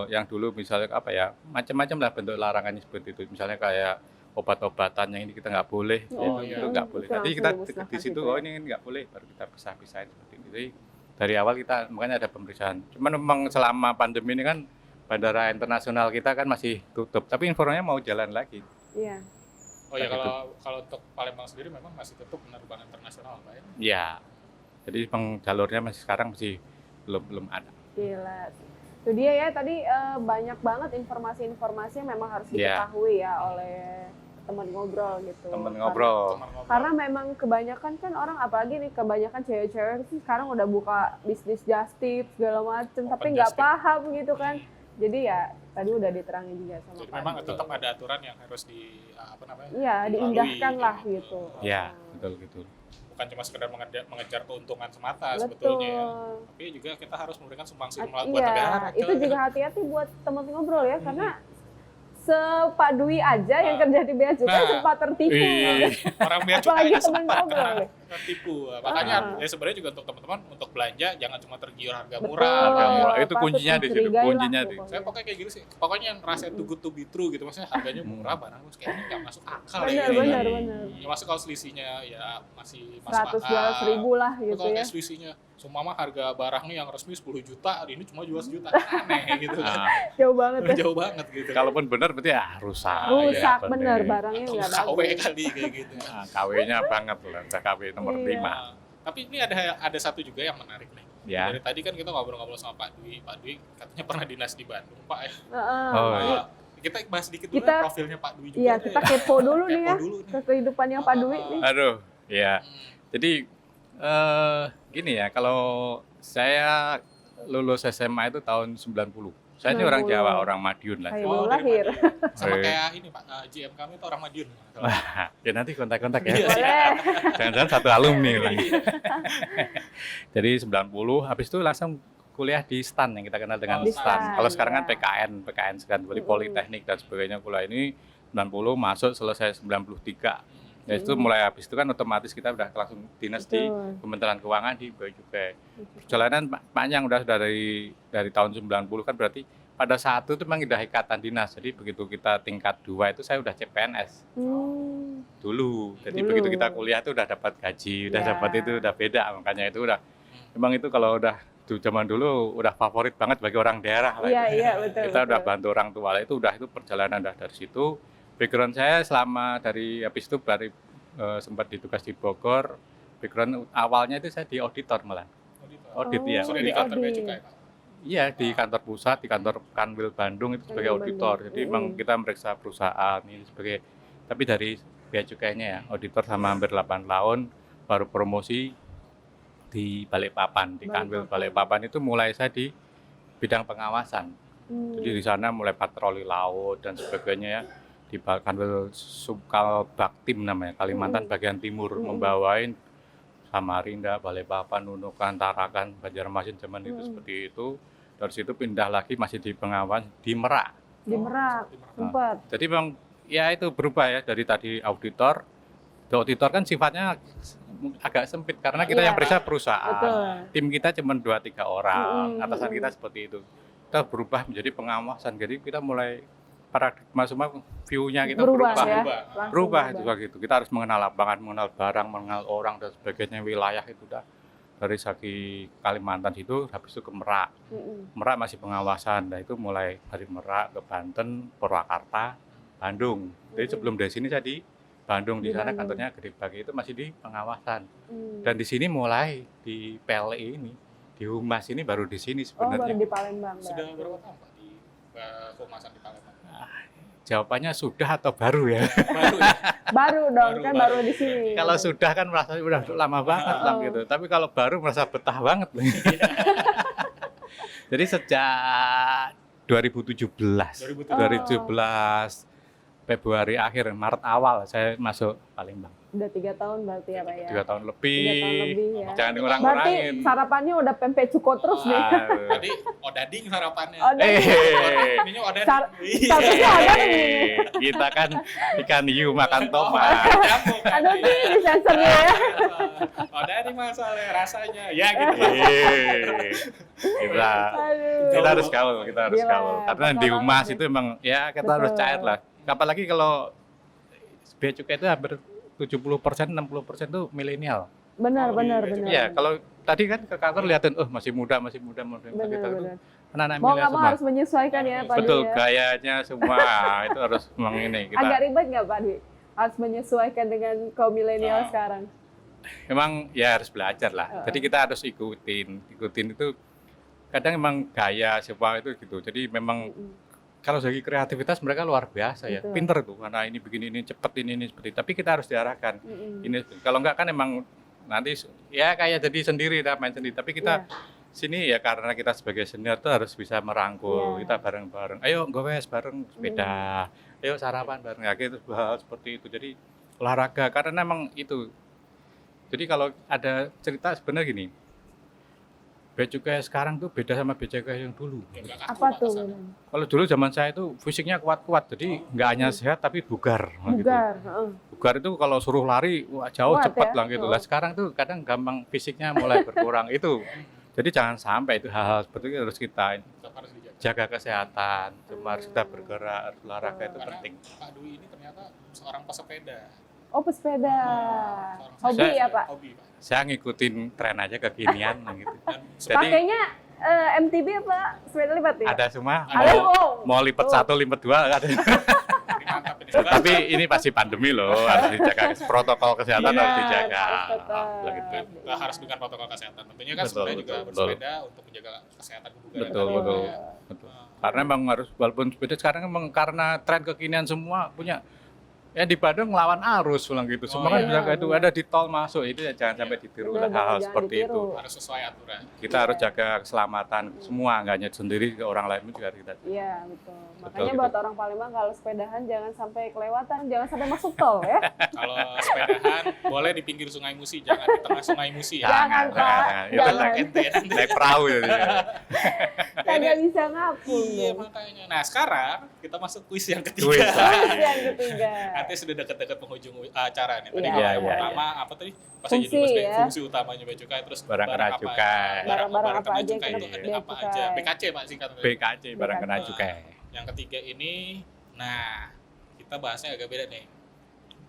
yang dulu misalnya apa ya macam-macam lah bentuk larangannya seperti itu. Misalnya kayak obat-obatan yang ini kita nggak boleh, itu nggak boleh. Nanti kita di situ ini nggak boleh, baru kita pisah-pisahin seperti itu. Jadi dari awal kita makanya ada pemeriksaan. Cuman memang selama pandemi ini kan bandara internasional kita kan masih tutup, tapi informasinya mau jalan lagi.
Iya.
Oh ya, kalau untuk Palembang sendiri memang masih tutup penerbangan internasional Pak ya?
Iya. Jadi memang jalurnya sekarang masih belum ada.
Gila. Itu dia ya tadi banyak banget informasi-informasi yang memang harus diketahui ya oleh teman ngobrol gitu.
Teman ngobrol.
Karena memang kebanyakan kan orang apalagi nih kebanyakan cewek-cewek sih sekarang udah buka bisnis just tip segala macem tapi nggak paham gitu kan. Jadi ya tadi udah diterangin juga sama
Jadi memang tetap ada aturan yang harus
Iya, diindahkan lah gitu.
Iya, betul gitu.
Bukan cuma sekedar mengejar keuntungan semata sebetulnya ya. Tapi juga kita harus memberikan sumbangsi buat negara.
Itu juga hati-hati buat teman ngobrol ya karena Pak Dwi aja yang kerja di bea cukai sempat tertipu.
Orang bea cukai
apalagi teman ngobrol.
Tertipu. Makanya ya sebenarnya juga untuk teman-teman untuk belanja jangan cuma tergiur harga
Betul.
murah.
Harga murah itu kuncinya di situ, kuncinya di.
Saya pokoknya kayak gitu sih. Pokoknya yang rasa too good to be true gitu, maksudnya harganya murah barang terus kayaknya nggak masuk akal ya.
Benar.
Ya masuk kalau selisihnya ya masih
100-200 ribu lah gitu
kalau
ya.
kayak selisihnya semua mah harga barangnya yang resmi 10 juta, ini cuma jual sejuta. Aneh gitu kan.
Jauh banget ya.
Jauh banget gitu.
Kalaupun benar berarti ya rusak.
Rusak bener barangnya nggak
KW
bagus.
kali kayak gitu.
Nah, KW-nya banget loh, udah KW nomor 5.
Tapi ini ada satu juga yang menarik nih.
Ya.
Dari tadi kan kita ngobrol-ngobrol sama Pak Dwi. Pak Dwi katanya pernah dinas di Bandung, Pak ya. Kita bahas dikit dulu ya profilnya Pak Dwi juga.
Iya, kita kepo dulu nih ya. Ke kehidupan yang Pak Dwi nih.
Aduh, ya. Jadi gini ya, kalau saya lulus SMA itu tahun 90. Saya ini orang Jawa, orang Madiun lah.
Kayak lahir.
Sama kayak ini Pak, GM kami itu orang Madiun.
Ya nanti kontak-kontak ya.
Boleh.
Jangan-jangan satu alumni lagi. Jadi 90, habis itu langsung kuliah di STAN yang kita kenal dengan STAN. Kalau sekarang kan PKN sekarang Politeknik dan sebagainya. Kuliah ini 90 masuk selesai 93. Ya itu mulai habis itu kan otomatis kita udah langsung dinas di Kementerian Keuangan di bea cukai. Perjalanan panjang udah dari tahun 90 kan berarti pada saat itu memang udah ikatan dinas. Jadi begitu kita tingkat 2 itu saya udah CPNS. Dulu. Jadi begitu kita kuliah itu udah dapat gaji, udah dapat itu udah beda. Makanya itu udah memang itu kalau udah zaman dulu udah favorit banget bagi orang daerah lah.
Iya, betul.
Kita udah bantu orang tua lah, itu perjalanan dari situ. Background saya selama dari habis itu sempat ditugas di Bogor. Background awalnya itu saya di auditor malah. Audit ya.
Sudah di kantor bea cukai, Pak?
Iya, di kantor pusat, di kantor Kanwil Bandung itu sebagai auditor. Jadi memang kita meriksa perusahaan ini sebagai, tapi dari bea cukainya ya, auditor sama hampir 8 tahun, baru promosi di Balikpapan, di Kanwil Balikpapan itu mulai saya di bidang pengawasan. Jadi di sana mulai patroli laut dan sebagainya ya, di Kanwil Subkal Baktim namanya, Kalimantan bagian timur, membawain Samarinda, Balikpapan, Nunukan, Tarakan, Banjarmasin zaman itu seperti itu. Dari situ pindah lagi masih di pengawas di Merak.
Di Merak, sempat.
Jadi memang ya itu berubah ya dari tadi auditor. Auditor kan sifatnya agak sempit karena kita yang periksa perusahaan.
Betul.
Tim kita cuma 2-3 orang, atasan kita seperti itu. Kita berubah menjadi pengawasan. Jadi kita mulai paradigma semua view-nya kita berubah. Berubah itu gitu. Kita harus mengenal lapangan, mengenal barang, mengenal orang dan sebagainya, wilayah itu udah dari segi Kalimantan itu habis itu ke Merak. Merak masih pengawasan. Nah itu mulai dari Merak ke Banten, Purwakarta, Bandung. Jadi sebelum dari sini saya di Bandung, di sana kantornya Gede Bage itu masih di pengawasan. Dan di sini mulai di PLI ini, di Humas ini baru di sini sebenarnya.
Baru di Palembang.
Sudah berapa tahun Pak di Humasan di Palembang?
Jawabannya sudah atau baru ya?
Baru ya?
Baru dong, baru di sini.
Kalau sudah kan merasa udah lama banget lah gitu. Tapi kalau baru merasa betah banget. Jadi sejak 2017 Februari akhir, Maret awal saya masuk Palembang.
Udah 3 tahun berarti ya Pak ya?
3 tahun lebih.
3 tahun lebih ya.
Jangan ngurang-ngurangin.
Berarti sarapannya udah pempek cuko terus nih.
Tadi odading sarapannya. Ininya odading.
Statusnya odading.
Kita kan ikan hiu makan tomat.
Aduh sih di sensornya ya.
Odading masalah rasanya. Ya gitu.
Kita harus gaul, Karena di Humas itu emang ya kita harus cair lah. Apalagi kalau bea cukai itu hampir 70%, 60% itu milenial.
Benar.
Iya, kalau tadi kan ke kantor liatin, masih muda.
Benar.
Anak-anak
Mau nggak
milenial
mau
semua.
harus menyesuaikan ya Pak Dwi.
Betul, gayanya semua itu harus memang ini.
Agak ribet nggak Pak Dwi? Harus menyesuaikan dengan kaum milenial sekarang.
Memang ya harus belajar lah. Jadi kita harus ikutin itu. Kadang memang gaya siapa itu gitu. Jadi memang kalau segi kreativitas mereka luar biasa ya, pinter tuh karena ini begini, ini cepet, ini seperti itu. Tapi kita harus diarahkan. Ini kalau enggak kan emang nanti ya kayak jadi sendiri, main sendiri. Tapi kita sini ya karena kita sebagai senior tuh harus bisa merangkul. Kita bareng-bareng. Ayo gowes bareng sepeda. Ayo sarapan bareng. Ya gitu seperti itu. Jadi olahraga karena memang itu. Jadi kalau ada cerita sebenarnya gini. Bea cukai sekarang tuh beda sama bea cukai yang dulu.
Apa tuh?
Kalau dulu zaman saya itu fisiknya kuat-kuat, jadi nggak hanya sehat tapi bugar. Bugar itu kalau suruh lari jauh cepat lah gitu. Lah sekarang tuh kadang gampang fisiknya mulai berkurang itu. Jadi jangan sampai itu hal-hal seperti itu harus kita jaga kesehatan, harus kita bergerak, olahraga itu penting.
Pak Dwi ini ternyata seorang pesepeda.
Oh pesepeda, hobi ya Pak?
Hobi Pak.
Saya ngikutin tren aja kekinian gitu.
Jadi pakainya MTB apa sepeda lipat ya?
Ada semua.
Mau
lipat 1, lipat 2 ada. Tapi ini pasti pandemi loh, harus dijaga protokol kesehatan harus dijaga.
Nggak harus dengan protokol kesehatan. Tentunya kan sebenarnya juga bersepeda untuk menjaga kesehatan kebugaran.
Betul. Karena memang harus walaupun sepeda sekarang memang karena tren kekinian semua punya. Ya di Bandung ngelawan arus pulang gitu. Semua kan bisa itu ada di tol masuk itu ya jangan sampai ditiru lah hal seperti itu.
Harus sesuai aturan.
Kita harus jaga keselamatan semua, enggak hanya sendiri ke orang lain juga kita.
Iya, betul. Makanya buat orang Palembang kalau sepedahan jangan sampai kelewatan, jangan sampai masuk tol ya.
Kalau sepedahan boleh di pinggir Sungai Musi, jangan di tengah Sungai Musi ya.
Jangan, Pak.
Itu naik perahu jadi.
Kagak bisa ngapung.
Iya, makanya. Nah, sekarang kita masuk kuis yang ketiga.
Kuis yang ketiga.
Artinya sudah dekat-dekat penghujung acara nih. Tadi
Iya,
kalau yang
iya,
pertama apa tadi? Pas
Fungsi,
jadi lupa
ya.
fungsi utamanya bea cukai, terus
Barang kena
apa?
cukai.
Barang-barang apa
kena
aja
cukai
yang
itu
kena
ada
bea
apa
cukai.
aja? BKC Pak singkatnya.
BKC, barang kena
BKC.
cukai.
Yang ketiga ini, nah kita bahasnya agak beda nih.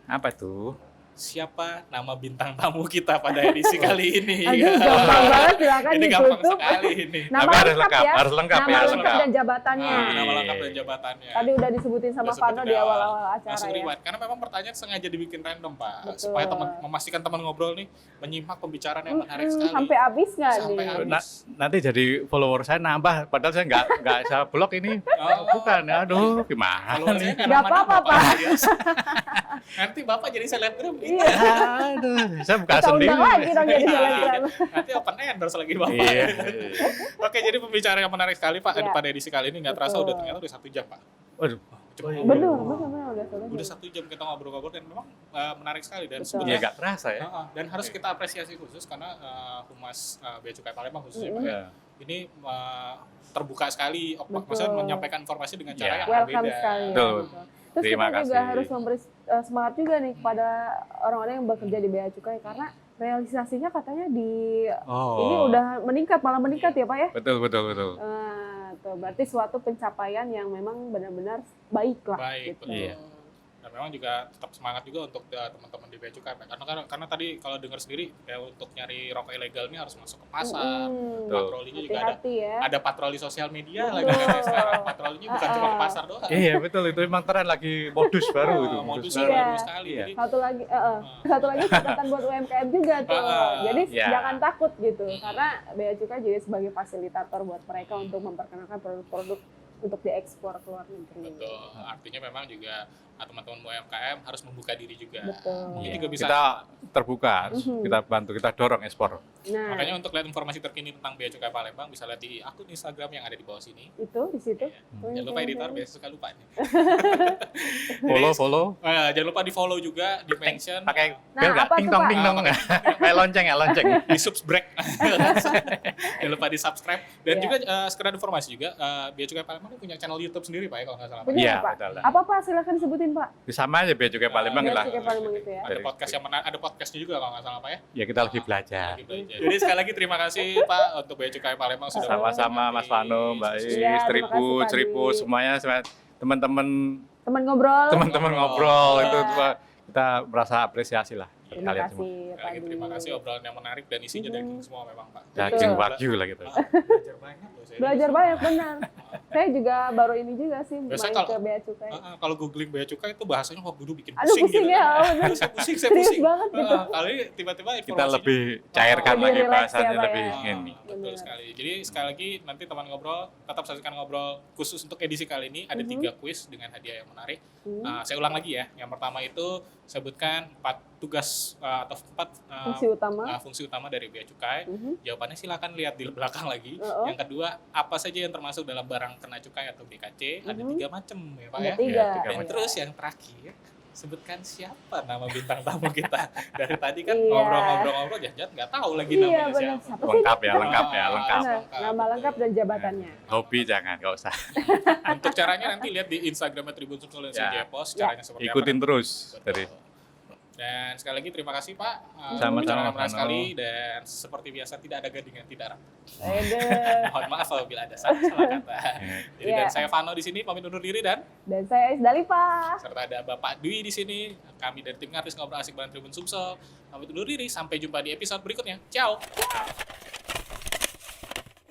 Apa tuh?
Siapa nama bintang tamu kita pada edisi kali ini?
Aduh, gampang banget, silakan
Ini gampang
ditutup.
sekali ini.
Nama
Tapi harus
lengkap
lengkap,
ya.
harus lengkap
Nama
ya, harus
lengkap
lengkap.
dan jabatannya.
Nama lengkap dan jabatannya.
Tadi udah disebutin sama
Udah
Vano
seperti
di awal-awal acara
langsung
ya.
rewind. Karena memang pertanyaan sengaja dibikin random Pak,
Betul.
supaya memastikan teman ngobrol nih menyimak pembicaraan yang menarik sekali.
Sampai habis nggak
Sampai
nih?
habis.
Nanti jadi follower saya nambah, padahal saya nggak saya blok ini.
Oh.
Bukan, aduh gimana
Kalau saya
nih?
nggak
Nggak
nama-nama,
apa-apa, Pak.
Yes. Nanti Bapak jadi selebgram nih.
Iya.
Aduh, saya buka
Kita
sendiri.
undang lagi dong jadi
Iya,
selebgram.
Nanti open endorse lagi Bapak.
Iya.
Oke, jadi pembicaraan yang menarik sekali Pak.
Iya.
Pada edisi kali ini nggak terasa
Betul.
ternyata udah 1 jam Pak.
Waduh,
Cepet.
Bener udah selesai.
Udah 1 jam kita ngobrol-ngobrol dan memang menarik sekali dan
Betul.
iya
sebenarnya
nggak terasa ya.
dan harus kita apresiasi khusus karena Humas Bea Cukai Palembang khususnya Pak,
Iya.
ini terbuka sekali,
Betul.
maksudnya menyampaikan informasi dengan cara
Iya.
yang
Welcome
berbeda.
sekali. Ya,
Betul.
betul. Terus
Terima
kita juga
kasih.
harus memberi semangat juga nih kepada orang-orang yang bekerja di Bea Cukai karena realisasinya katanya di ini
Oh.
udah malah meningkat ya Pak ya.
Betul, betul, betul.
Tuh, berarti suatu pencapaian yang memang benar-benar baik lah.
Baik,
gitu.
betul.
Iya.
Dan memang juga tetap semangat juga untuk teman-teman di Bea Cukai Pak. Karena tadi kalau dengar sendiri ya untuk nyari rokok ilegal ini harus masuk ke pasar. Patrolinya juga ada
Hati-hati ya.
ada patroli sosial media
Betul.
lagi katanya sekarang. Patrolinya bukan cuma ke pasar doang.
Iya, betul, itu memang tren lagi modus baru itu.
Modus
Iya.
baru sekali.
Iya.
Jadi
Satu lagi catatan buat UMKM juga tuh. Jadi
Iya.
jangan takut gitu karena Bea Cukai jadi sebagai fasilitator buat mereka untuk memperkenalkan produk-produk untuk diekspor ke luar negeri.
betul. Artinya memang juga teman-teman UMKM harus membuka diri juga.
Betul.
Mungkin
Iya.
juga bisa.
Kita terbuka, harus
Mhm.
kita bantu, kita dorong ekspor.
Nah,
Makanya untuk lihat informasi terkini tentang Bea Cukai Palembang bisa lihat di akun Instagram yang ada di bawah sini.
itu di situ.
Jangan lupa editor, biasa suka lupa nih.
Follow.
Jangan lupa di follow juga, di mention,
Pakai
Nah,
bel nggak?
apa tuh,
Ting tong,
Pak?
ting tong. Kayak lonceng ya, lonceng.
di subscribe. Jangan lupa di subscribe. Dan
Iya.
juga sekedar informasi juga, Bea Cukai Palembang ini punya channel YouTube sendiri Pak ya kalau nggak salah. Pak.
Bener
Iya,
Pak.
betul lah.
Apa Pak? Silakan sebutin Pak.
Sama aja Bea Cukai Palembang
Bea
lah.
Cukai Palembang itu ya.
Ada podcast yang ada podcastnya juga kalau nggak salah Pak ya.
Ya kita lagi belajar.
Lagi belajar. Jadi sekali lagi terima kasih Pak untuk Bea Cukai Palembang sudah
Sama-sama Mas Vano, Mbak Is,
Iya, terima kasih, Pak
Triput,
Adi.
semuanya teman-teman
Teman ngobrol.
teman-teman ngobrol
Iya.
itu kita merasa apresiasi lah buat
Terima
kalian
kasih
semua.
Pak
Sekali lagi
Adi.
terima kasih obrolan yang menarik dan isinya daging semua memang Pak.
Daging
Betul.
wagyu lah gitu.
Belajar banyak loh saya.
Belajar banyak benar. Saya juga baru ini juga sih
Biasa
main
kalau-
ke Bea Cukai.
Kalau googling Bea Cukai itu bahasanya wah dulu bikin
Aduh, pusing
gitu.
ya, bener.
Saya pusing, saya
Serius
pusing.
banget gitu.
Kali ini tiba-tiba
Kita
informasinya
lebih cairkan
Lebih
lagi
relax
bahasanya,
ya, Pak,
lebih
ya.
ini.
Betul
Bener.
sekali. Jadi sekali lagi nanti teman ngobrol tetap saksikan ngobrol khusus untuk edisi kali ini ada 3 kuis dengan hadiah yang menarik. Saya ulang lagi ya. Yang pertama itu sebutkan 4 tugas atau 4
Fungsi utama.
fungsi utama dari Bea Cukai.
Mhm.
Jawabannya silakan lihat di belakang lagi.
Oh.
Yang kedua, apa saja yang termasuk dalam barang kena cukai atau BKC? Ada 3 macam ya Pak
Ada
ya.
3.
Iya, tiga
Dan
macam.
terus yang terakhir, sebutkan siapa nama bintang tamu kita. Dari tadi kan
Iya.
ngobrol-ngobrol, jangan nggak tahu lagi
Iya
namanya
benar.
siapa.
Siapa sih?
Lengkap ya, lengkap ya, lengkap.
Benar. Nama lengkap dan jabatannya.
Hobi jangan, nggak usah.
Untuk caranya nanti lihat di Instagram Tribun Sumsel dan
Ya.
Sejepos,
Ya.
caranya seperti
Ikutin
apa.
terus
Betul.
dari
Dan sekali lagi terima kasih Pak.
Sama-sama,
Pembicaraan
Mas
menarik
Vano.
sekali dan seperti biasa tidak ada gading yang tidak rapi.
Aduh.
Mohon maaf apabila ada salah kata. Jadi
Iya.
dan saya Vano di sini pamit undur diri dan
Dan saya Isdalipa.
serta ada Bapak Dwi di sini. Kami dari tim Artis Ngobrol Asik bareng Tribun Sumsel. Pamit undur diri, sampai jumpa di episode berikutnya. Ciao.